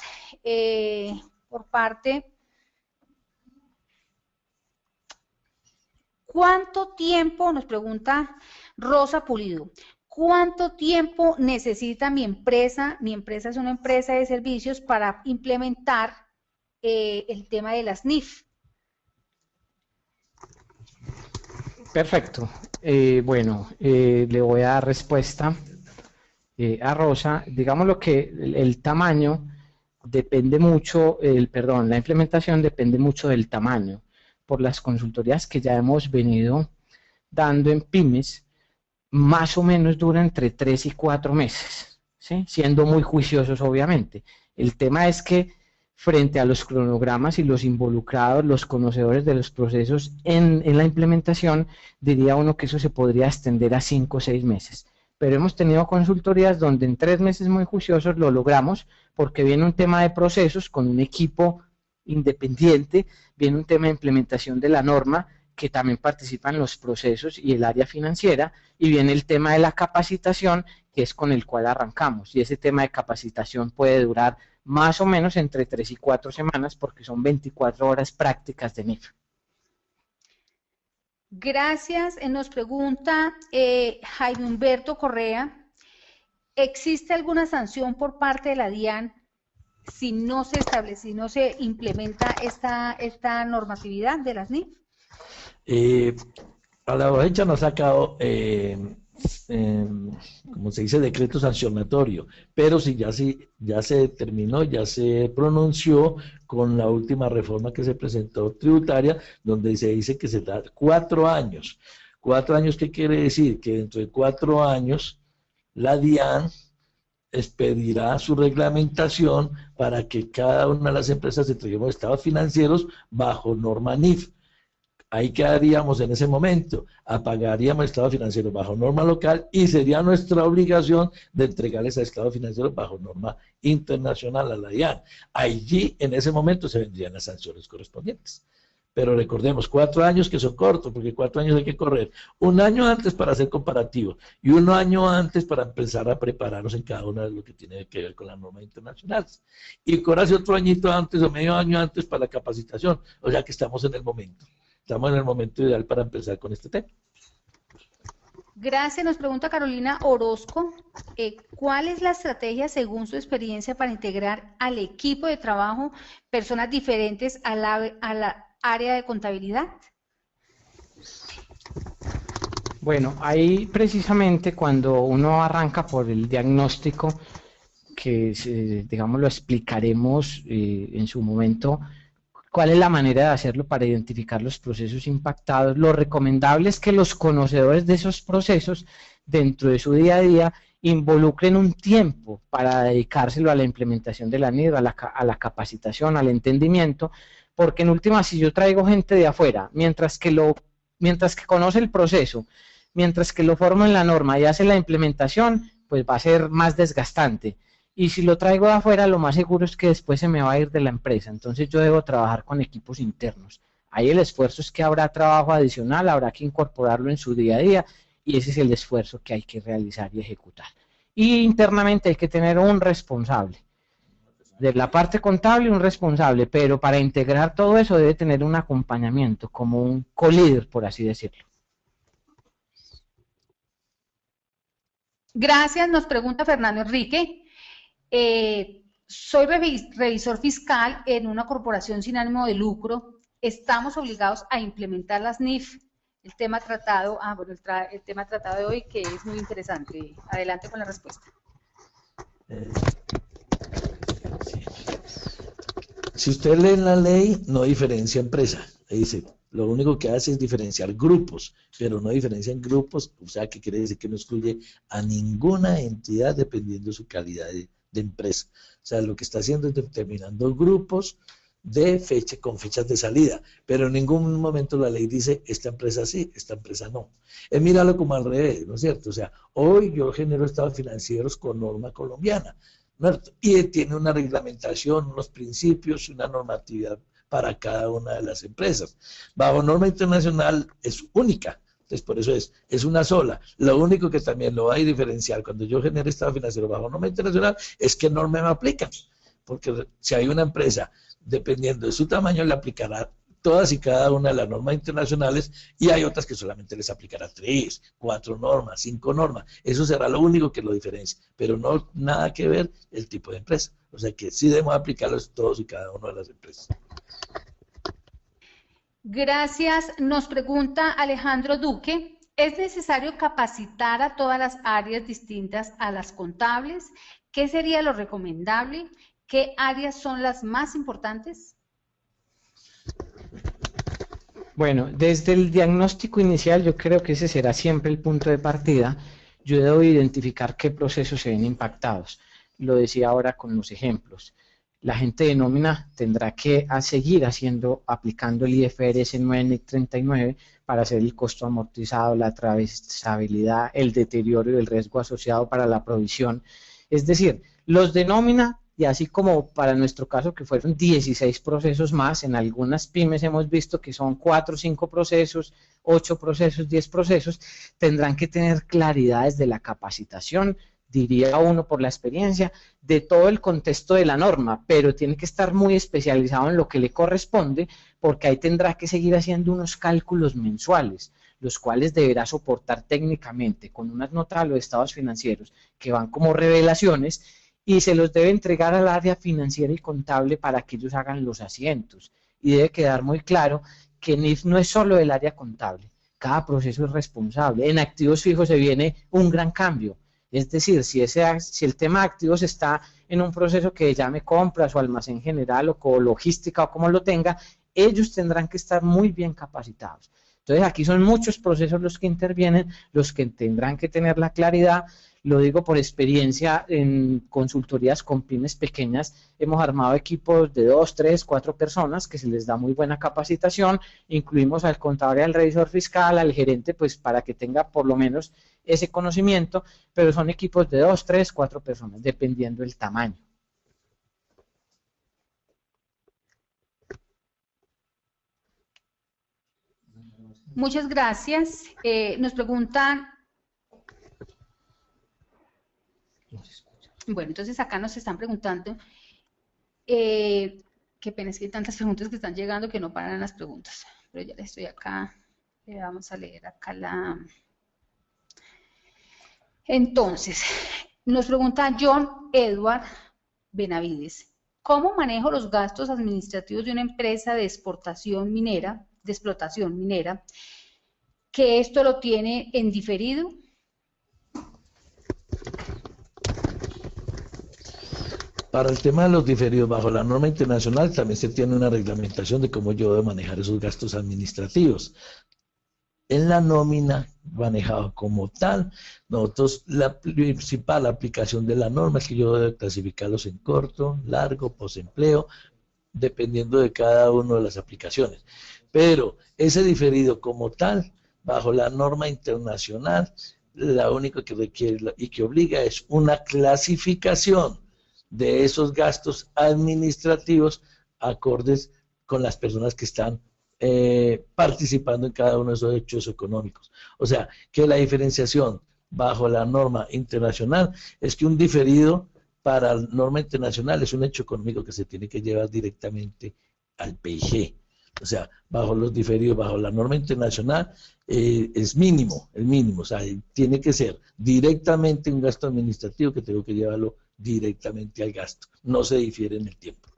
C: por parte. ¿Cuánto tiempo, nos pregunta Rosa Pulido, cuánto tiempo necesita mi empresa? Mi empresa es una empresa de servicios para implementar el tema de las NIF.
B: Perfecto. Bueno, le voy a dar respuesta a Rosa. Digamos lo que el tamaño depende mucho, la implementación depende mucho del tamaño. Por las consultorías que ya hemos venido dando en pymes, más o menos dura entre 3 y 4 meses, ¿sí? Siendo muy juiciosos obviamente. El tema es que frente a los cronogramas y los involucrados, los conocedores de los procesos en la implementación, diría uno que eso se podría extender a 5 o 6 meses. Pero hemos tenido consultorías donde en 3 meses muy juiciosos lo logramos, porque viene un tema de procesos con un equipo independiente, viene un tema de implementación de la norma, que también participa en los procesos y el área financiera, y viene el tema de la capacitación, que es con el cual arrancamos, y ese tema de capacitación puede durar más o menos entre 3 y 4 semanas, porque son 24 horas prácticas de NIF.
C: Gracias. Nos pregunta Jaime Humberto Correa, ¿existe alguna sanción por parte de la DIAN si no se establece, si no se implementa esta normatividad de las NIF?
D: A la fecha no ha sacado, como se dice, decreto sancionatorio, pero sí ya se determinó, ya se pronunció con la última reforma que se presentó tributaria, donde se dice que se da 4 años. 4 años, ¿qué quiere decir? Que dentro de 4 años la DIAN expedirá su reglamentación para que cada una de las empresas entreguemos estados financieros bajo norma NIF. Ahí quedaríamos en ese momento, apagaríamos estados financieros bajo norma local y sería nuestra obligación de entregarles a estados financieros bajo norma internacional a la DIAN. Allí, en ese momento, se vendrían las sanciones correspondientes. Pero recordemos, 4 años que son cortos, porque 4 años hay que correr. 1 año antes para hacer comparativo y 1 año antes para empezar a prepararnos en cada una de lo que tiene que ver con las normas internacionales. Y casi otro añito antes o medio año antes para la capacitación. O sea que estamos en el momento. Estamos en el momento ideal para empezar con este tema.
C: Gracias. Nos pregunta Carolina Orozco, ¿cuál es la estrategia según su experiencia para integrar al equipo de trabajo personas diferentes a la área de contabilidad?
B: Bueno, ahí precisamente cuando uno arranca por el diagnóstico, que digamos lo explicaremos en su momento, ¿Cuál es la manera de hacerlo para identificar los procesos impactados? Lo recomendable es que los conocedores de esos procesos dentro de su día a día involucren un tiempo para dedicárselo a la implementación de la NIF, a la capacitación, al entendimiento, porque en última, si yo traigo gente de afuera, mientras que conoce el proceso, mientras que lo forma en la norma y hace la implementación, pues va a ser más desgastante. Y si lo traigo de afuera, lo más seguro es que después se me va a ir de la empresa. Entonces yo debo trabajar con equipos internos. Ahí el esfuerzo es que habrá trabajo adicional, habrá que incorporarlo en su día a día, y ese es el esfuerzo que hay que realizar y ejecutar. Y internamente hay que tener un responsable. De la parte contable, un responsable, pero para integrar todo eso debe tener un acompañamiento, como un co-líder, por así decirlo.
C: Gracias, nos pregunta Fernando Enrique. Soy revisor fiscal en una corporación sin ánimo de lucro. ¿Estamos obligados a implementar las NIF? El tema tratado, el tema tratado de hoy, que es muy interesante. Adelante con la respuesta.
D: Si usted lee la ley, no diferencia empresa. Ahí dice, lo único que hace es diferenciar grupos, pero no diferencia en grupos, o sea, que quiere decir que no excluye a ninguna entidad dependiendo de su calidad de empresa. O sea, lo que está haciendo es determinando grupos con fechas de salida, pero en ningún momento la ley dice, esta empresa sí, esta empresa no. Es míralo como al revés, ¿no es cierto? O sea, hoy yo genero estados financieros con norma colombiana, ¿no? Y tiene una reglamentación, unos principios, una normatividad para cada una de las empresas. Bajo norma internacional es única, entonces por eso es una sola. Lo único que también lo va a diferenciar cuando yo genere estado financiero bajo norma internacional es qué norma me aplican, porque si hay una empresa, dependiendo de su tamaño, le aplicará todas y cada una de las normas internacionales, y hay otras que solamente les aplicará 3, 4 normas, 5 normas. Eso será lo único que lo diferencia, pero no nada que ver el tipo de empresa. O sea que sí debemos aplicarlos todos y cada una de las empresas.
C: Gracias. Nos pregunta Alejandro Duque, ¿es necesario capacitar a todas las áreas distintas a las contables? ¿Qué sería lo recomendable? ¿Qué áreas son las más importantes?
B: Bueno, desde el diagnóstico inicial yo creo que ese será siempre el punto de partida. Yo debo identificar qué procesos se ven impactados. Lo decía ahora con los ejemplos. La gente de nómina tendrá que seguir aplicando el IFRS 9 39 para hacer el costo amortizado, la trazabilidad, el deterioro y el riesgo asociado para la provisión. Es decir, los de nómina, y así como para nuestro caso que fueron 16 procesos más, en algunas pymes hemos visto que son 4 o 5 procesos, 8 procesos, 10 procesos, tendrán que tener claridad desde la capacitación, diría uno por la experiencia, de todo el contexto de la norma, pero tiene que estar muy especializado en lo que le corresponde, porque ahí tendrá que seguir haciendo unos cálculos mensuales, los cuales deberá soportar técnicamente con unas notas a los estados financieros que van como revelaciones, y se los debe entregar al área financiera y contable para que ellos hagan los asientos. Y debe quedar muy claro que NIF no es solo el área contable, cada proceso es responsable. En activos fijos se viene un gran cambio. Es decir, si el tema de activos está en un proceso que llame compras o almacén general o logística o como lo tenga, ellos tendrán que estar muy bien capacitados. Entonces aquí son muchos procesos los que intervienen, los que tendrán que tener la claridad. Lo digo por experiencia, en consultorías con pymes pequeñas hemos armado equipos de 2, 3, 4 personas que se les da muy buena capacitación, incluimos al contador y al revisor fiscal, al gerente, pues para que tenga por lo menos ese conocimiento, pero son equipos de 2, 3, 4 personas, dependiendo del tamaño.
C: Muchas gracias. Nos preguntan... Bueno, entonces acá nos están preguntando, qué pena, es que hay tantas preguntas que están llegando que no paran las preguntas, pero ya les estoy acá, vamos a leer acá la... Entonces, nos pregunta John Edward Benavides, ¿cómo manejo los gastos administrativos de una empresa de explotación minera, que esto lo tiene en diferido?
D: Para el tema de los diferidos bajo la norma internacional también se tiene una reglamentación de cómo yo debo manejar esos gastos administrativos. En la nómina manejado como tal, nosotros la principal aplicación de la norma es que yo debo clasificarlos en corto, largo, posempleo, dependiendo de cada una de las aplicaciones. Pero ese diferido como tal, bajo la norma internacional, lo único que requiere y que obliga es una clasificación de esos gastos administrativos acordes con las personas que están participando en cada uno de esos hechos económicos. O sea, que la diferenciación bajo la norma internacional es que un diferido para la norma internacional es un hecho económico que se tiene que llevar directamente al PIG. O sea, bajo los diferidos, bajo la norma internacional, es mínimo, el mínimo. O sea, tiene que ser directamente un gasto administrativo que tengo que llevarlo directamente al gasto. No se difiere en el tiempo.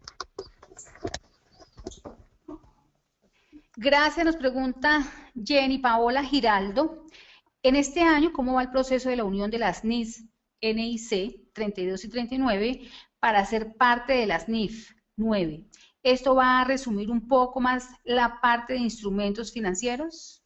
C: Gracias, nos pregunta Jenny Paola Giraldo. En este año, ¿cómo va el proceso de la unión de las NIC 32 y 39 para ser parte de las NIF 9? ¿Esto va a resumir un poco más la parte de instrumentos financieros?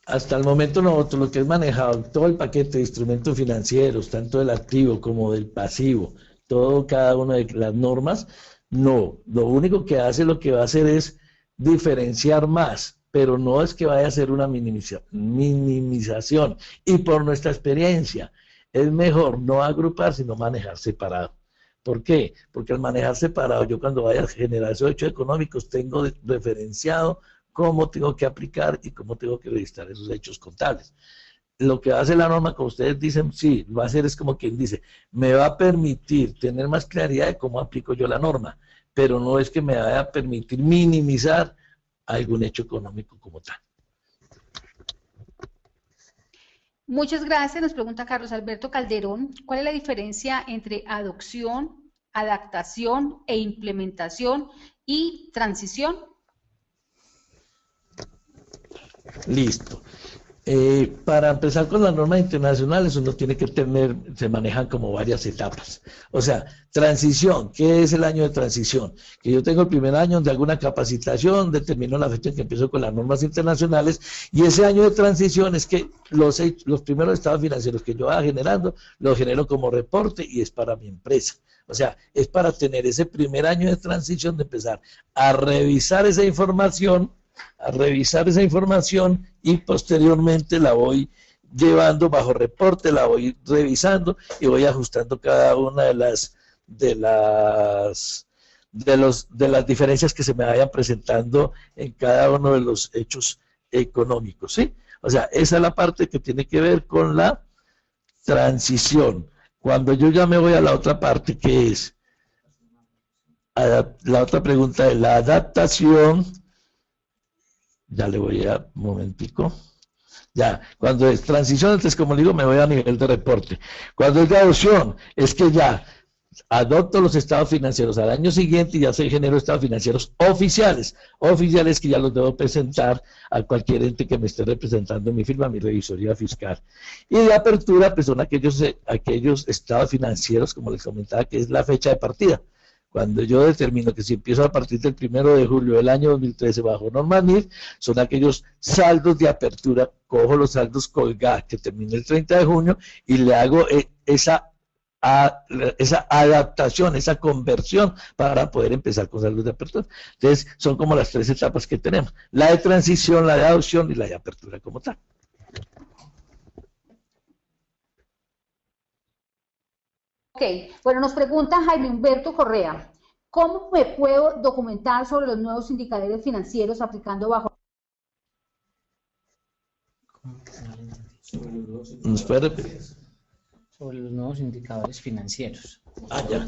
D: Hasta el momento nosotros lo que es manejado, todo el paquete de instrumentos financieros, tanto del activo como del pasivo, todo, cada una de las normas, no, lo único que hace, lo que va a hacer es diferenciar más, pero no es que vaya a ser una minimización. Y por nuestra experiencia, es mejor no agrupar, sino manejar separado. ¿Por qué? Porque al manejar separado, yo cuando vaya a generar esos hechos económicos, tengo referenciado cómo tengo que aplicar y cómo tengo que registrar esos hechos contables. Lo que hace la norma, como ustedes dicen, sí, va a hacer es como quien dice, me va a permitir tener más claridad de cómo aplico yo la norma, pero no es que me vaya a permitir minimizar algún hecho económico como tal.
C: Muchas gracias. Nos pregunta Carlos Alberto Calderón, ¿cuál es la diferencia entre adopción, adaptación e implementación y transición?
D: Listo. Para empezar con las normas internacionales, uno tiene que tener, se manejan como varias etapas. O sea, transición, ¿qué es el año de transición? Que yo tengo el primer año de alguna capacitación, determino la fecha en que empiezo con las normas internacionales, y ese año de transición es que los primeros estados financieros que yo vaya generando, los genero como reporte y es para mi empresa. O sea, es para tener ese primer año de transición, de empezar a revisar esa información, y posteriormente la voy llevando bajo reporte, la voy revisando y voy ajustando cada una de las diferencias que se me vayan presentando en cada uno de los hechos económicos, ¿sí? O sea, esa es la parte que tiene que ver con la transición. Cuando yo ya me voy a la otra parte, que es la otra pregunta de la adaptación. Ya le voy a un momentico. Ya, cuando es transición, entonces como digo, me voy a nivel de reporte. Cuando es de adopción, es que ya adopto los estados financieros al año siguiente y ya se genero estados financieros oficiales que ya los debo presentar a cualquier ente que me esté representando en mi firma, mi revisoría fiscal. Y de apertura, pues son aquellos estados financieros, como les comentaba, que es la fecha de partida. Cuando yo determino que si empiezo a partir del 1 de julio del año 2013 bajo norma NIF, son aquellos saldos de apertura, cojo los saldos colgados que termina el 30 de junio y le hago esa adaptación, esa conversión para poder empezar con saldos de apertura. Entonces, son como las tres etapas que tenemos: la de transición, la de adopción y la de apertura como tal.
C: Ok, bueno, nos pregunta Jaime Humberto Correa, ¿cómo me puedo documentar sobre los nuevos indicadores financieros aplicando bajo?
D: ¿Nos puede repetir?
B: Sobre los nuevos indicadores financieros.
D: Ah, ya.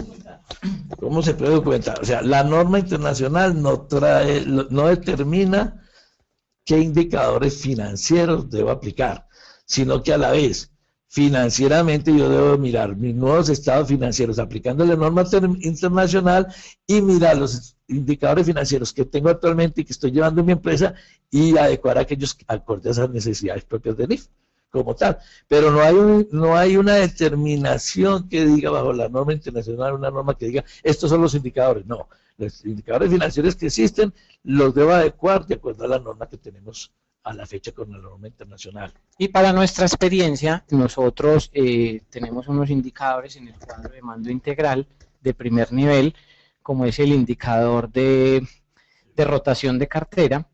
D: ¿Cómo se puede documentar? O sea, la norma internacional no determina qué indicadores financieros debo aplicar, sino que a la vez financieramente yo debo mirar mis nuevos estados financieros aplicando la norma internacional y mirar los indicadores financieros que tengo actualmente y que estoy llevando en mi empresa y adecuar aquellos acordes a esas necesidades propias de NIF. como tal, pero no hay una determinación que diga bajo la norma internacional, una norma que diga estos son los indicadores. No, los indicadores financieros que existen los debo adecuar de acuerdo a la norma que tenemos a la fecha con la norma internacional.
B: Y para nuestra experiencia, nosotros tenemos unos indicadores en el cuadro de mando integral de primer nivel, como es el indicador de rotación de cartera,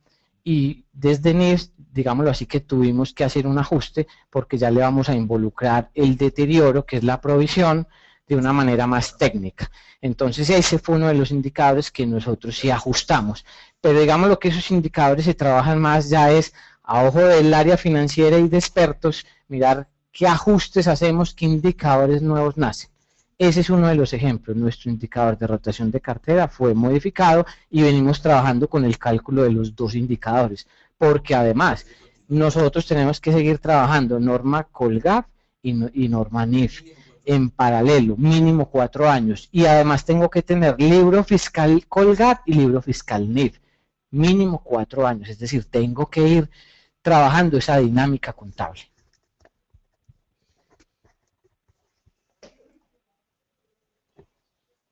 B: y desde NIF, digámoslo así, que tuvimos que hacer un ajuste porque ya le vamos a involucrar el deterioro, que es la provisión, de una manera más técnica. Entonces ese fue uno de los indicadores que nosotros sí ajustamos. Pero digamos lo que esos indicadores se trabajan más ya es a ojo del área financiera y de expertos, mirar qué ajustes hacemos, qué indicadores nuevos nacen. Ese es uno de los ejemplos. Nuestro indicador de rotación de cartera fue modificado y venimos trabajando con el cálculo de los dos indicadores, porque además nosotros tenemos que seguir trabajando norma Colgap y norma NIF en paralelo, mínimo 4 años, y además tengo que tener libro fiscal Colgap y libro fiscal NIF, mínimo 4 años, es decir, tengo que ir trabajando esa dinámica contable.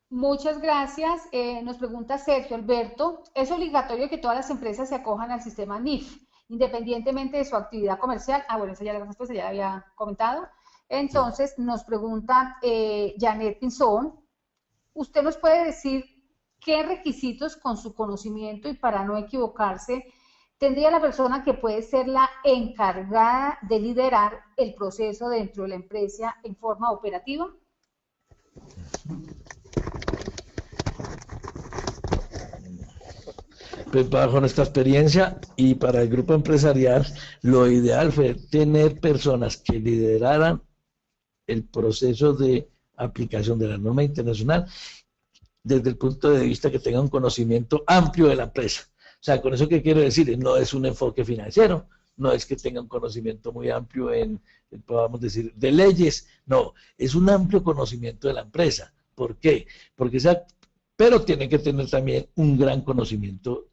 C: Muchas gracias. Nos pregunta Sergio Alberto, ¿es obligatorio que todas las empresas se acojan al sistema NIF, independientemente de su actividad comercial? Ah, bueno, esa ya la respuesta ya la había comentado. Entonces, nos pregunta Janet Pinzón, ¿usted nos puede decir qué requisitos con su conocimiento y para no equivocarse tendría la persona que puede ser la encargada de liderar el proceso dentro de la empresa en forma operativa?
D: Pues bajo nuestra experiencia y para el grupo empresarial, lo ideal fue tener personas que lideraran el proceso de aplicación de la norma internacional desde el punto de vista que tengan un conocimiento amplio de la empresa. O sea, con eso que quiero decir, no es un enfoque financiero, no es que tenga un conocimiento muy amplio podamos decir, de leyes, no, es un amplio conocimiento de la empresa. ¿Por qué? Pero tiene que tener también un gran conocimiento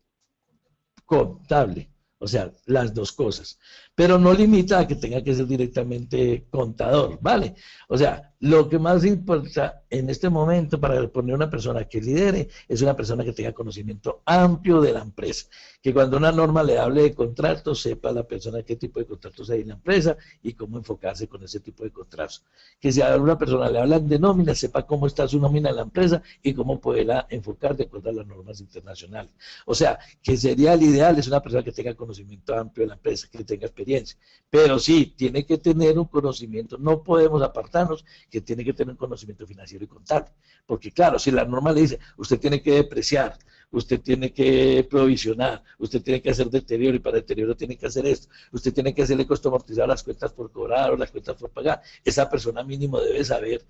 D: contable, o sea, las dos cosas, pero no limita a que tenga que ser directamente contador, ¿vale? O sea, lo que más importa en este momento para poner una persona que lidere es una persona que tenga conocimiento amplio de la empresa, que cuando una norma le hable de contratos, sepa la persona qué tipo de contratos hay en la empresa y cómo enfocarse con ese tipo de contratos. Que si a una persona le hablan de nómina, sepa cómo está su nómina en la empresa y cómo poderla enfocar de acuerdo a las normas internacionales. O sea, que sería el ideal es una persona que tenga conocimiento amplio de la empresa, que tenga experiencia, pero sí, tiene que tener un conocimiento, no podemos apartarnos que tiene que tener un conocimiento financiero y contable, porque claro, si la norma le dice, usted tiene que depreciar, usted tiene que provisionar, usted tiene que hacer deterioro y para deterioro tiene que hacer esto, usted tiene que hacerle costo amortizado a las cuentas por cobrar o las cuentas por pagar, esa persona mínimo debe saber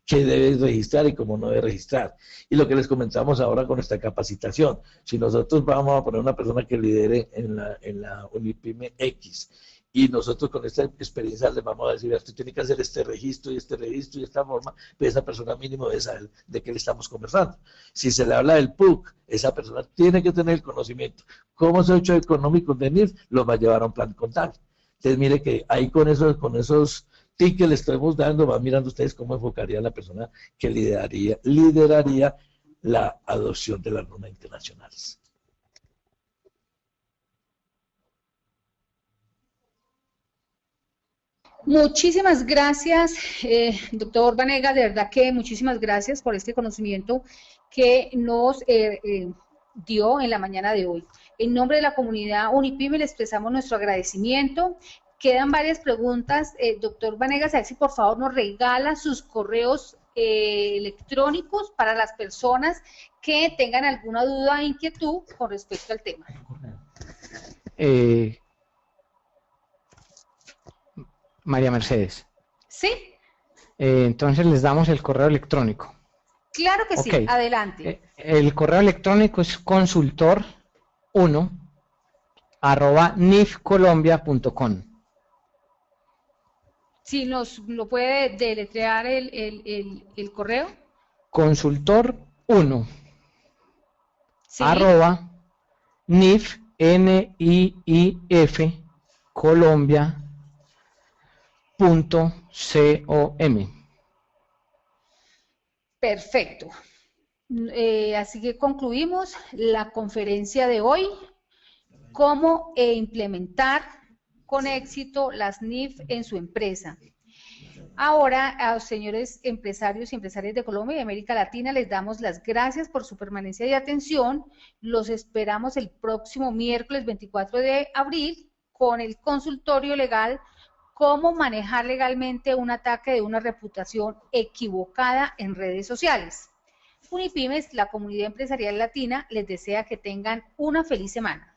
D: qué debe registrar y cómo no debe registrar. Y lo que les comentamos ahora con esta capacitación, si nosotros vamos a poner una persona que lidere en la Unipyme X, y nosotros con esta experiencia les vamos a decir, usted tiene que hacer este registro y esta forma, pues esa persona mínimo debe saber de qué le estamos conversando. Si se le habla del PUC, esa persona tiene que tener el conocimiento. ¿Cómo se ha hecho económico de NIF? Lo va a llevar a un plan contable. Entonces mire que ahí con esos tips que le estamos dando, van mirando ustedes cómo enfocaría la persona que lideraría la adopción de las normas internacionales.
C: Muchísimas gracias, doctor Vanega, de verdad que muchísimas gracias por este conocimiento que nos dio en la mañana de hoy. En nombre de la comunidad Unipyme le expresamos nuestro agradecimiento. Quedan varias preguntas. Doctor Vanegas, a ver si por favor nos regala sus correos electrónicos para las personas que tengan alguna duda o inquietud con respecto al tema.
B: María Mercedes.
C: ¿Sí?
B: Entonces les damos el correo electrónico.
C: Claro que
B: Okay.
C: Sí, adelante.
B: El correo electrónico es consultor1@nifcolombia.com.
C: Si nos lo puede deletrear el correo.
B: Consultor1
C: Sí.
B: @nif Colombia
C: Perfecto. Así que concluimos la conferencia de hoy, cómo implementar con éxito las NIF en su empresa. Ahora, a los señores empresarios y empresarias de Colombia y de América Latina les damos las gracias por su permanencia y atención. Los esperamos el próximo miércoles 24 de abril con el consultorio legal, cómo manejar legalmente un ataque de una reputación equivocada en redes sociales. Unipymes, la comunidad empresarial latina, les desea que tengan una feliz semana.